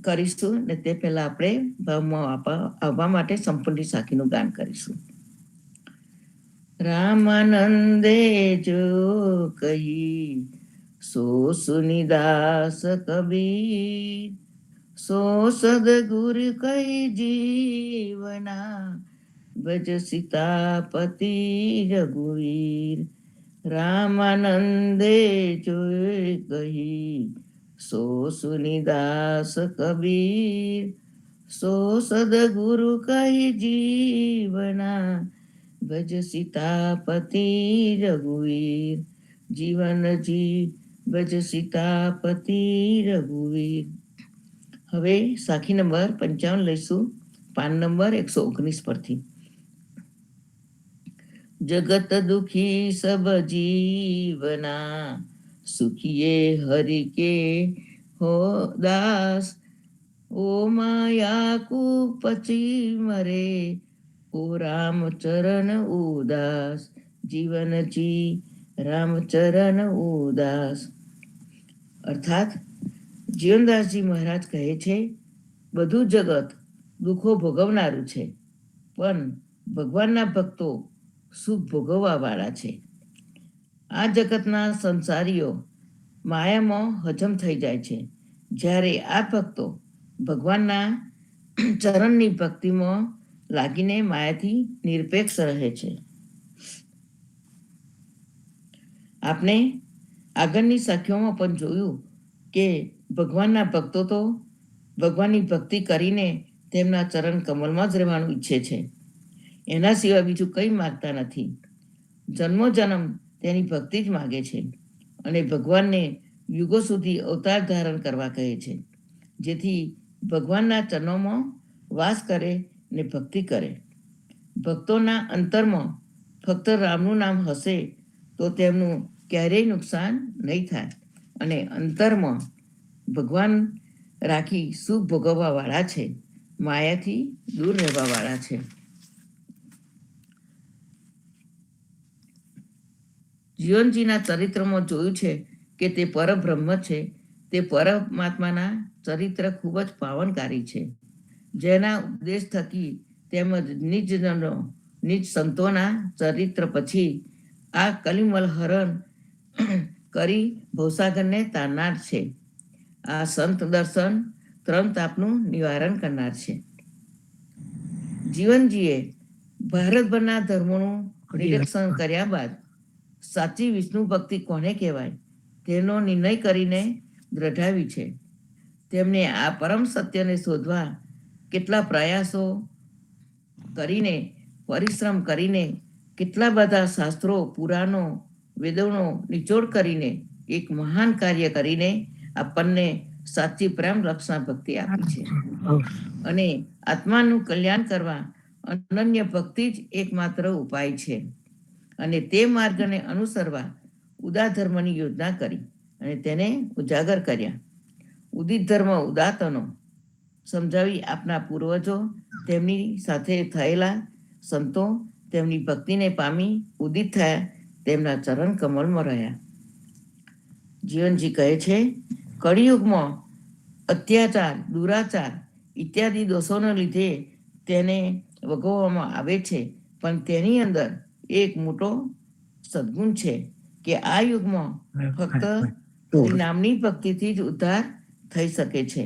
કરીશું ને તે પહેલા આપણે ભાવમાં આવવા માટે સંપૂર્ણ સાખીનું ગાન કરીશું. રામાનંદે જો કહી સો સુનિદાસ કબીર સો સદગુર કહી જીવના ભજ સીતાપતિ રઘુવીર. રામાનંદે જો કહી સો સુનિદાસ કબીર સો સદગુરુ કહી જીવના ભજ સીતાપતિ રઘુવીર. જીવન જી ભજ સીતાપતિ રઘુવીર. હવે સાખી નંબર 55 લઈશું, પાન નંબર 119 પરથી. જગત દુખી સબ જીવના સુખીએ હરિ કે હો દાસ ઓ માયા કુપચી મરે ઓ રામચરણ ઉદાસ. જીવનજી રામચરણ ઉદાસ. અર્થાત જીવનદાસજી મહારાજ કહે છે બધું જગત દુઃખો ભોગવનારું છે, પણ ભગવાનના ભક્તો સુખ ભોગવવા વાળા છે. આ જગતના સંસારીઓ માયામાં હજમ થઈ જાય છે, જ્યારે આ ભક્તો ભગવાનના ચરણની ભક્તિમાં લાગીને માયાથી નિરપેક્ષ રહે છે. આપણે આગળની સાખીઓમાં પણ જોયું કે ભગવાનના ભક્તો તો ભગવાનની ભક્તિ કરીને તેમના ચરણ કમલમાં જ રહેવાનું ઈચ્છે છે. એના સિવાય બીજું કંઈ માગતા નથી. જન્મોજન્મ તેની ભક્તિ જ માગે છે અને ભગવાનને યુગો સુધી અવતાર ધારણ કરવા કહે છે, જેથી ભગવાનના ચરણોમાં વાસ કરે ને ભક્તિ કરે. ભક્તોના અંતરમાં ફક્ત રામનું નામ હશે તો તેમનું ક્યારેય નુકસાન નહીં થાય અને અંતરમાં ભગવાન રાખી સુખ ભોગવવા વાળા છે. માયાથી દૂર રહેવા વાળા છે. જીવનજીના ચરિત્રમાં જોયું છે કે તે પરબ્રહ્મ છે. તે પરમાત્માના ચરિત્ર ખૂબ જ પાવનકારી છે, જેના ઉપદેશ થકી તેમજ નિજજનો નિજ સંતોના ચરિત્ર પછી આ કલિમલ હરણ કરી ભવસાગરને તારનાર છે. આ સંત દર્શન ત્રણ તાપનું નિવારણ કરનાર છે. જીવનજીએ ભારતભરના ધર્મોનું નિરીક્ષણ કર્યા બાદ સાચી વિષ્ણુ ભક્તિ કોને કહેવાય તેનો નિર્ણય કરીને દ્રઢાવી છે. તેમને આ પરમ સત્યને શોધવા કેટલા પ્રયાસો કરીને, પરિશ્રમ કરીને, કેટલા બધા શાસ્ત્રો, પુરાણો, વેદોનો નિચોડ કરીને એક મહાન કાર્ય કરીને આપણને સાચી પ્રેમ રક્ષા ભક્તિ આપી છે. અને આત્માનું કલ્યાણ કરવા અનન્ય ભક્તિ જ એકમાત્ર ઉપાય છે. અને તે માર્ગને અનુસરવા ઉદાર ધર્મની યોજના કરી અને તેને ઉજાગર કર્યા. ઉદિત ધર્મ ઉદાતનો સમજાવી આપના પૂર્વજો, તેમની સાથે થયેલા સંતો તેમની ભક્તિને પામી ઉદિત થયા, તેમના ચરણ કમળમાં રહ્યા. જીવનજી કહે છે, કળિયુગમાં અત્યાચાર, દુરાચાર ઇત્યાદિ દોષોને લીધે તેને વગોવવામાં આવે છે, પણ તેની અંદર એક મોટો સદગુણ છે કે આ યુગમાં ફક્ત શ્રી નામની ભક્તિથી જ ઉદ્ધાર થઈ શકે છે.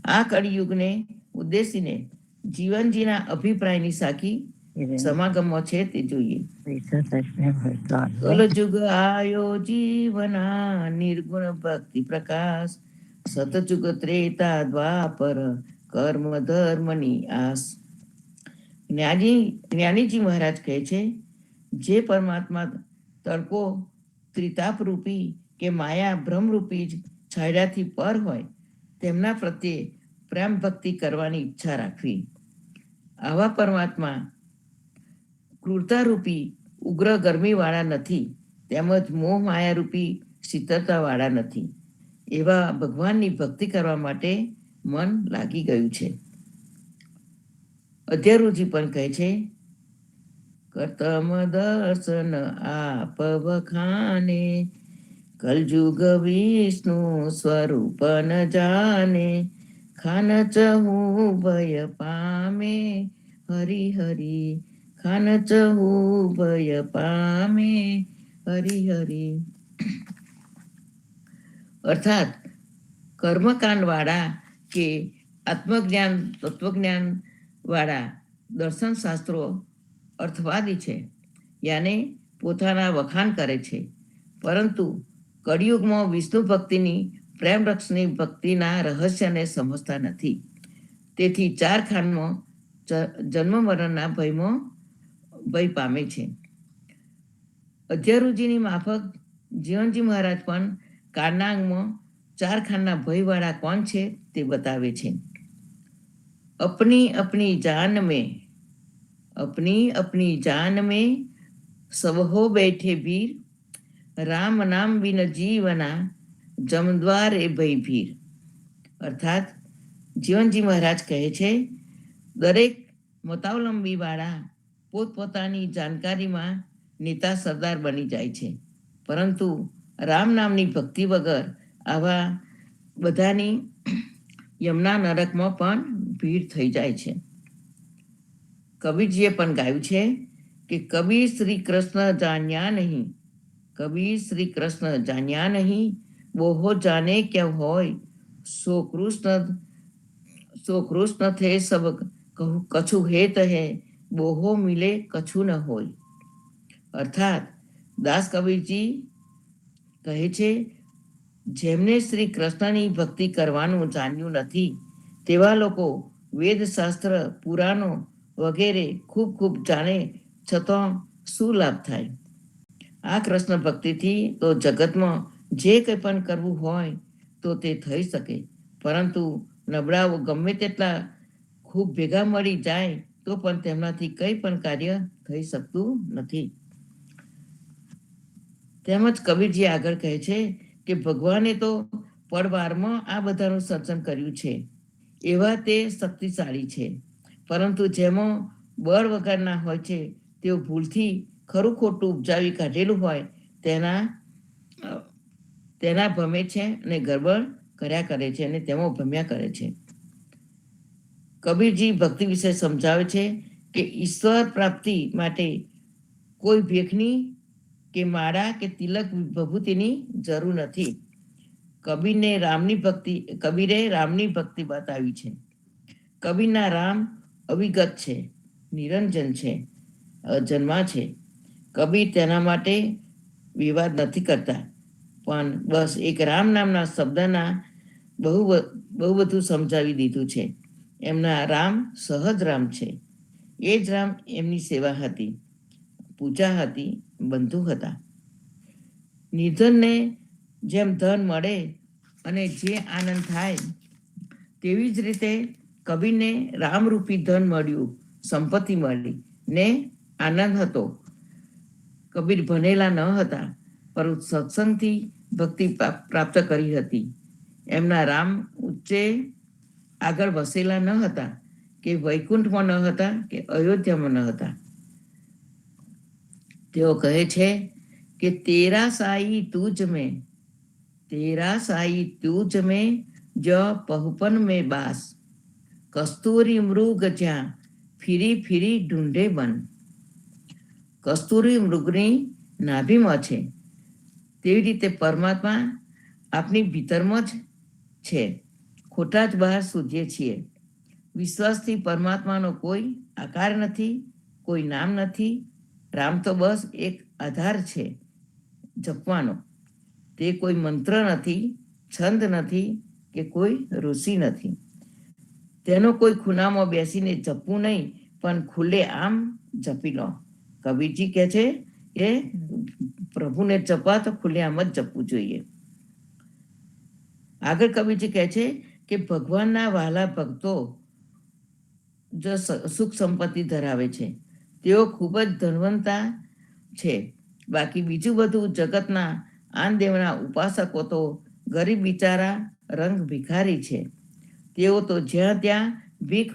આ કળિયુગને ઉદ્દેશીને જીવનજીના અભિપ્રાયની સાખી સમાગમમાં છે તે જોઈએ. કલયુગ આયો જીવના નિર્ગુણ ભક્તિ પ્રકાશ, સતયુગ ત્રેતા દ્વાપર કર્મ ધર્મની આસ. જ્ઞાનીજી મહારાજ કહે છે, જે પરમાત્મા તડકો ત્રિતાપ રૂપી કે માયા ભ્રમરૂપી જ છાયડાથી પર હોય, તેમના પ્રત્યે પ્રેમ ભક્તિ કરવાની ઈચ્છા રાખવી. આવા પરમાત્મા ક્રૂરતા રૂપી ઉગ્ર ગરમીવાળા નથી, તેમજ મોહ માયા રૂપી શીતળતાવાળા નથી. એવા ભગવાનની ભક્તિ કરવા માટે મન લાગી ગયું છે. અધ્યરુચિ પણ કહે છે, કરતમ દર્શન આપ વખાને, કલયુગ વિષ્ણુ સ્વરૂપ ન જાને, ખાન ચહુ ભય પામે હરિ હરિ, ખાન ચહુ ભય પામે હરિ હરિ. અર્થાત કર્મકાંડ વાળા કે આત્મજ્ઞાન તત્વજ્ઞાન વાળા દર્શન શાસ્ત્રો અર્થવાદી છે, યાને પોતાના વખાણ કરે છે, પરંતુ કળિયુગમાં વિષ્ણુ ભક્તિની પ્રેમ રક્ષની ભક્તિના રહસ્યને સમજતા નથી. તેથી ચાર ખાનમાં જન્મ મરણના ભય પામે છે. અધ્યરુજીની માફક જીવનજી મહારાજ પણ કાળના અંગમાં ચાર ખાનના ભયવાળા કોણ છે તે બતાવે છે. अपनी अपनी जान में सब हो बैठे वीर, राम नाम बिन जीवना जमद्वारे भय भीर. અર્થાત જીવનજી મહારાજ કહે છે, દરેક મતાવલંબી વાળા પોતપોતાની જાણકારીમાં નેતા સરદાર બની જાય છે, પરંતુ રામ નામની ભક્તિ વગર આવા બધાની યમના નરકમાં પણ ભીડ થઈ જાય છે. કબીરજીએ પણ ગાયું છે કે કબીર શ્રી કૃષ્ણ જાણ્યા નહીં, કબીર શ્રી કૃષ્ણ જાણ્યા નહીં, બોહો જાને ક્યાં હોય, સો કૃષ્ણ થે સબ કછું હેત હે, બોહો મિલે કછું ન હોય. અર્થાત દાસ કબીરજી કહે છે, જેમને શ્રી કૃષ્ણની ભક્તિ કરવાનું જાણ્યું નથી, તેવા લોકો વેદશાસ્ત્ર, પુરાણો વગેરે ખૂબ જાણે છતાં શું લાભ થાય? આ કૃષ્ણ ભક્તિથી તો જગતમાં જે કંઈ પણ કરવું હોય તો તે થઈ શકે, પરંતુ નબળાઓ ગમે તેટલા ખૂબ ભેગા મળી જાય તો પણ તેમનાથી કંઈ પણ કાર્ય થઈ શકતું નથી. તેમજ કબીરજી આગળ કહે છે કે ભગવાને તો પળવારમાં આ બધાનું સર્જન કર્યું છે, એવા તે શક્તિશાળી છે, પરંતુ જેમાં બળ વગરના હોય છે તેઓ ભૂલથી ખરું ખોટું ઉપજાવી કાઢેલું હોય તેના ભમે છે અને ગરબડ કર્યા કરે છે અને તેમાં ભમ્યા કરે છે. કબીરજી ભક્તિ વિશે સમજાવે છે કે ઈશ્વર પ્રાપ્તિ માટે કોઈ ભેખની કે માળા કે તિલક વિભૂતિની જરૂર નથી. કબીરે રામની ભક્તિ બતાવી છે. કબીરના રામ અવિગત છે, નિરંજન છે, અજન્મા છે. કબીર તેના માટે વિવાદ નથી કરતા, પણ બસ એક રામ નામના શબ્દના બહુ બધું સમજાવી દીધું છે. એમના રામ સહજ રામ છે. એ જ રામ એમની સેવા હતી, પૂજા હતી, બંધુ હતા. નિર્ધનને જેમ ધન મળે અને જે આનંદ થાય, તેવી જ રીતે કબીરને રામરૂપી ધન મળ્યું, સંપત્તિ મળી ને આનંદ હતો. કબીર ભણેલા ન હતા, પરંતુ સત્સંગથી ભક્તિ પ્રાપ્ત કરી હતી. એમના રામ ઉચ્ચે આગળ વસેલા ન હતા, કે વૈકુંઠમાં ન હતા, કે અયોધ્યામાં ન હતા. તેઓ કહે છે કે તેરા સાઈ તુજ મેં જ પહુપન મેં બાસ, કસ્તુરી મૃગ જ્યાં ફીરી ફીરી ઢૂંઢે બન. કસ્તુરી મૃગની નાભીમાં છે, તેવી રીતે પરમાત્મા આપની ભીતરમાં જ છે. ખોટા જ બહાર શોધીએ છીએ. વિશ્વાસથી પરમાત્માનો કોઈ આકાર નથી, કોઈ નામ નથી. રામ તો બસ એક આધાર છે જપવાનો. તે કોઈ મંત્ર નથી, છંદ નથી, કે કોઈ ઋષિ નથી. તેનો કોઈ ખૂણામાં બેસીને જપવું નહીં, પણ ખુલ્લે આમ જપી લો. કબીરજી કહે છે કે પ્રભુને જપવા તો ખુલ્લે આમ જ જપવું જોઈએ. આગળ કબીરજી કહે છે કે ભગવાનના વહાલા ભક્તો જો સુખ સંપત્તિ ધરાવે છે, તેઓ ખૂબ જ ધનવંતા છે. બાકી બીજું બધું જગતના આન દેવના ઉપાસકો તો ગરીબ બિચારા રંગ ભિખારી છે. તેઓ તો જ્યાં ત્યાં ભીખ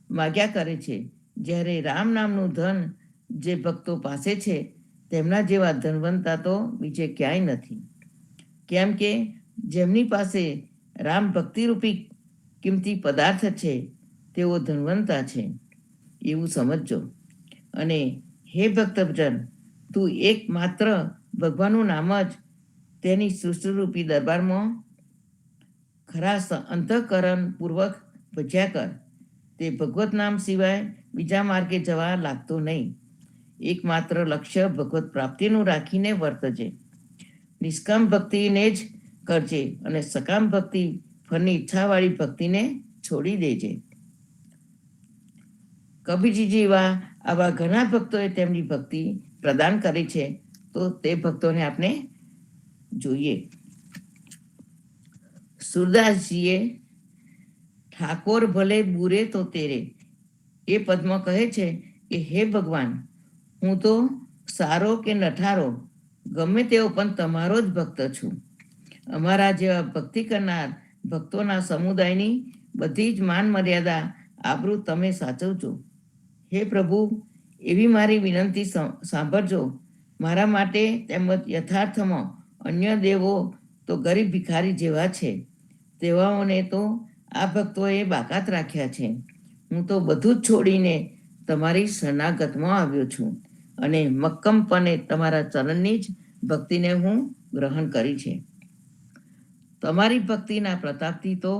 માગ્યા કરે છે. જ્યારે રામ નામનું ધન જે ભક્તો પાસે છે, તેમના જેવા ધનવંતા તો બીજે ક્યાંય નથી. કેમ કે જેમની પાસે રામ ભક્તિરૂપી કિંમતી પદાર્થ છે, તેઓ ધનવંતા છે, એવું સમજજો. અને હે ભક્તજન, તું એકમાત્ર ભગવાનનું નામ જ તેની સૃષ્ટિરૂપી દરબારમાં ખરા અંતઃકરણ પૂર્વક ભજ્યા કર. તે ભગવત નામ સિવાય બીજા માર્ગે જવા લાગતો નહીં. એકમાત્ર લક્ષ્ય ભગવત પ્રાપ્તિનું રાખીને વર્તજે. નિષ્કામ ભક્તિને જ કરજે અને સકામ ભક્તિ ફળની ઈચ્છાવાળી ભક્તિને છોડી દેજે. કબીરજી જેવા આવા ઘણા ભક્તોએ તેમની ભક્તિ પ્રદાન કરી છે, તો તે ભક્તોને આપણે જોઈએ. સુરદાસજીએ ઠાકોર ભલે બુરે તો તેરે એ પદમાં કહે છે કે હે ભગવાન, હું તો સારો કે નઠારો ગમે તેવો પણ તમારો જ ભક્ત છું. અમારા જેવા ભક્તિ કરનાર ભક્તોના સમુદાયની બધી જ માન મર્યાદા આબરૂ તમે સાચવજો. હે પ્રભુ, એવી મારી વિનંતી સાંભળજો. મારા માટે તેમજ યથાર્થમાં અન્ય દેવો તો ગરીબ ભિખારી જેવા છે. તેવાઓને તો આ ભક્તોએ બાકાત રાખ્યા છે. હું તો બધું જ છોડીને તમારી શરણાગતમાં આવ્યો છું અને મક્કમપણે તમારા ચરણની જ ભક્તિને હું ગ્રહણ કરી છે. તમારી ભક્તિના પ્રતાપથી તો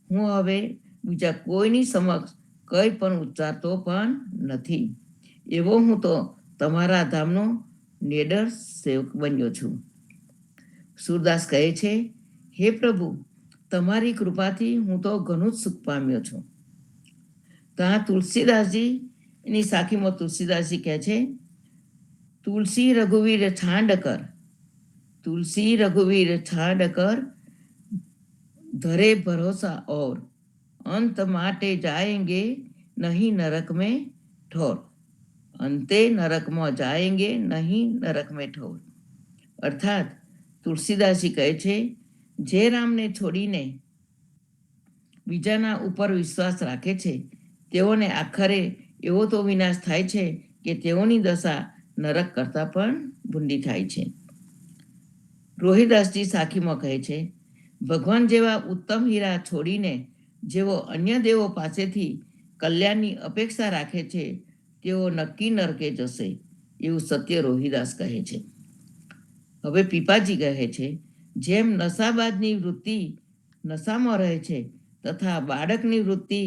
હું હવે બીજા કોઈની સમક્ષ કંઈ પણ ઉચ્ચારતો પણ નથી. એવો હું તો તમારા ધામનો નિડર સેવક બન્યો છું. સુરદાસ કહે છે, હે પ્રભુ, તમારી કૃપાથી હું તો ઘણું જ સુખ પામ્યો છું. ત્યાં તુલસીદાસજીની સાખીમાં તુલસીદાસજી કહે છે, તુલસી રઘુવીર છાંડ કર ધરે ભરોસા ઓર, અંત માટે જાએંગે નહીં નરક મેં ઠોર. અંતે નરકમાં જાએંગે નહીં નરક મેં ઠોર. અર્થાત તુલસીદાસજી કહે છે, જે રામને છોડીને બીજાના ઉપર વિશ્વાસ રાખે છે તેઓને આખરે એવો તો વિનાશ થાય છે કે તેઓની દશા નરક કરતાં પણ ભૂંડી થાય છે. રોહિદાસજી સાખીમાં કહે છે, ભગવાન જેવા ઉત્તમ હીરા છોડીને જેઓ અન્ય દેવો પાસેથી કલ્યાણની અપેક્ષા રાખે છે તેઓ નક્કી નરકે જશે, એવું સત્ય રોહિદાસ કહે છે. હવે પીપાજી કહે છે, જેમ નશાબાજની વૃત્તિ નશામાં રહે છે તથા બાળકની વૃત્તિ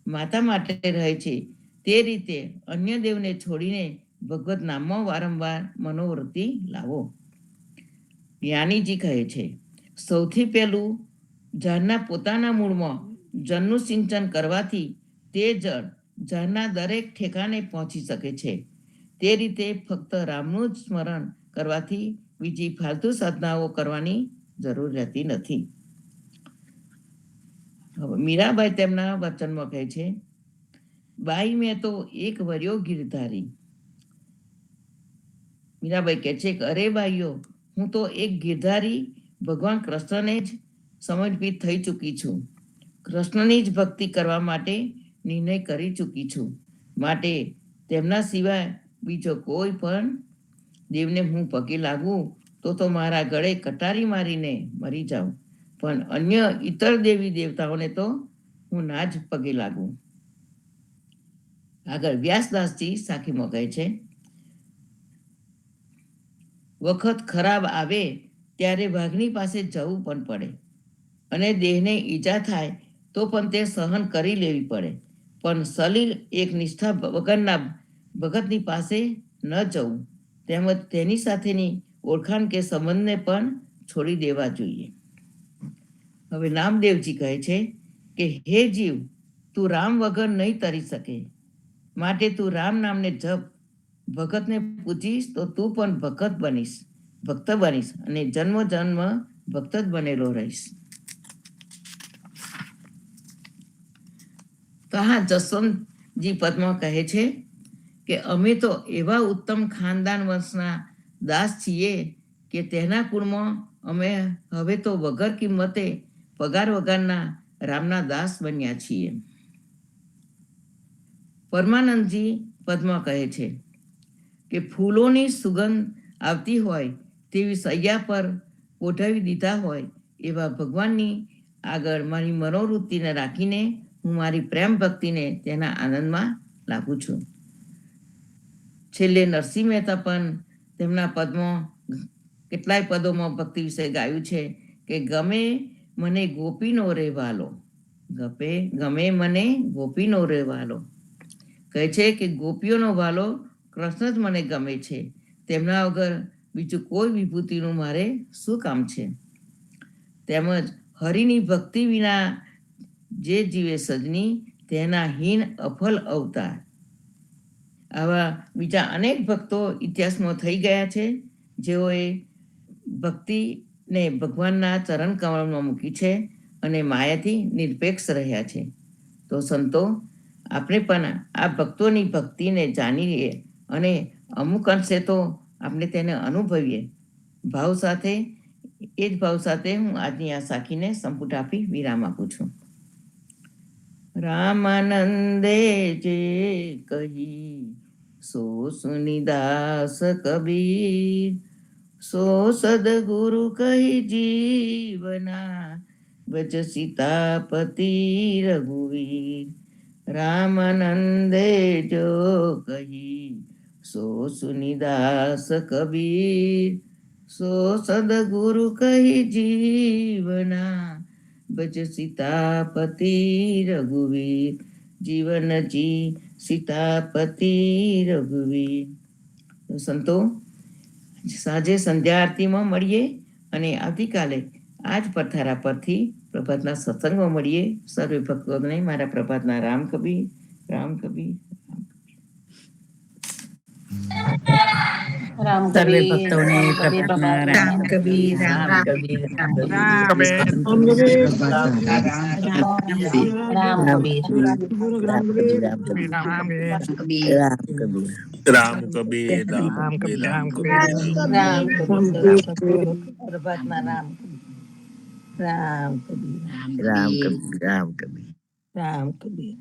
માતા માટે રહે છે, તે રીતે અન્ય દેવને છોડીને ભગવત નામમાં વારંવાર મનોવૃત્તિ લાવો. જ્ઞાનીજી કહે છે, સૌથી પહેલું ઝાડના પોતાના મૂળમાં જળનું સિંચન કરવાથી તે જળ ઝાડના દરેક ઠેકાણે પહોંચી શકે છે. તે રીતે ફક્ત રામનું જ સ્મરણ કરવાથી બીજી ફાલતુ સાધનાઓ કરવાની જરૂર રહેતી નથી. હવે મીરાબાઈ તેમના વચનમાં કહે છે, બાઈ મેં તો એક વર્યો ગિરધારી. મીરાબાઈ કહે છે કે અરે બાઈઓ, હું તો એક ગિરધારી ભગવાન કૃષ્ણને જ સમર્પિત થઈ ચૂકી છું. કૃષ્ણની જ ભક્તિ કરવા માટે નિર્ણય કરી ચૂકી છું. માટે તેમના સિવાય બીજો કોઈ પણ દેવને હું પગે લાગું તો મારા ગળે કટારી મારીને મરી જાઉં, પણ અન્ય ઇતર દેવી દેવતાઓને તો હું ના જ પગે લાગું. આગળ વ્યાસદાસજી સાખીમાં કહે છે, વખત ખરાબ આવે ત્યારે વાઘની પાસે જવું પણ પડે અને દેહને ઈજા થાય તો પણ તે સહન કરી લેવી પડે, પણ સલીલ એક નિષ્ઠા વગરના ભગતની પાસે ન જવું, તેમજ તેની સાથેની ઓળખાણ કે સંબંધને પણ છોડી દેવા જોઈએ. હવે નામદેવજી કહે છે કે હે જીવ, તું રામ વગર નહીં તરી શકે, માટે તું રામ નામને જપ. ભગતને પૂજીશ તો તું પણ ભક્ત બનીશ અને જન્મ જન્મ ભક્ત જ બનેલો રહીશ. તો હા, જસવંતજી પદમાં કહે છે કે અમે તો એવા ઉત્તમ ખાનદાન વંશના દાસ છીએ કે તેના કુળમાં અમે હવે તો વગર કિંમતે પગાર વગરના રામના દાસ બન્યા છીએ. પરમાનંદજી પદમાં કહે છે કે ફૂલોની સુગંધ આવતી હોય તેવી સૈયા પર કોઠાવી દીધા હોય એવા ભગવાનની આગળ મારી મનોવૃત્તિને રાખીને હું મારી પ્રેમ ભક્તિને તેના આનંદમાં લાગુ છું. છેલ્લે નરસિંહ મહેતા પણ તેમના પદમાં કેટલાય પદોમાં ભક્તિ વિશે ગાયું છે કે ગમે મને ગોપીનો રહેવાલો, ગમે મને ગોપીનો રહેવાલો. કહે છે કે ગોપીઓનો વાલો કૃષ્ણ જ મને ગમે છે, તેમના વગર બીજું કોઈ વિભૂતિનું મારે શું કામ છે. તેમજ હરિની ભક્તિ વિના જે જીવે સજની તેના હીન અફલ અવતાર. આવા બીજા અનેક ભક્તો ઇતિહાસમાં થઈ ગયા છે જેઓએ ભક્તિને ભગવાનના ચરણ કમળમાં મૂકી છે અને માયાથી નિરપેક્ષ રહ્યા છે. તો સંતો, આપણે પણ આ ભક્તોની ભક્તિને જાણીએ અને અમુક અંશે તો આપણે તેને અનુભવીએ. ભાવ સાથે, એ જ ભાવ સાથે હું આજની આ સાખીને સંપુટ આપી વિરામ આપું છું. રામાનંદે જે કહી સો સુનિદાસ કબીર, સો સદગુરુ કહી જીવના ભજ સીતાપતિ રઘુવીર. રામાનંદે જો કહી સો સુનિદાસ કબીર, સો સદગુરુ કહી જીવના ભજ સીતાપતિ રઘુવીર. જીવન જી સીતાપતિ રઘુવીર. સંતો, સાંજે સંધ્યા આરતીમાં મળીએ અને આવતીકાલે આજ પથારા પરથી પ્રભાતના સત્સંગમાં મળીએ. સર્વે ભક્તોને મારા પ્રભાતના રામ કબીર, રામ કબીર. સર્વે ભક્તોને પ્રભાતના રામ કબીર, રામ કબીર, રામ પ્રભાતના રામ કબીર, રામ કબીર, રામ કબીર. રામ કબીર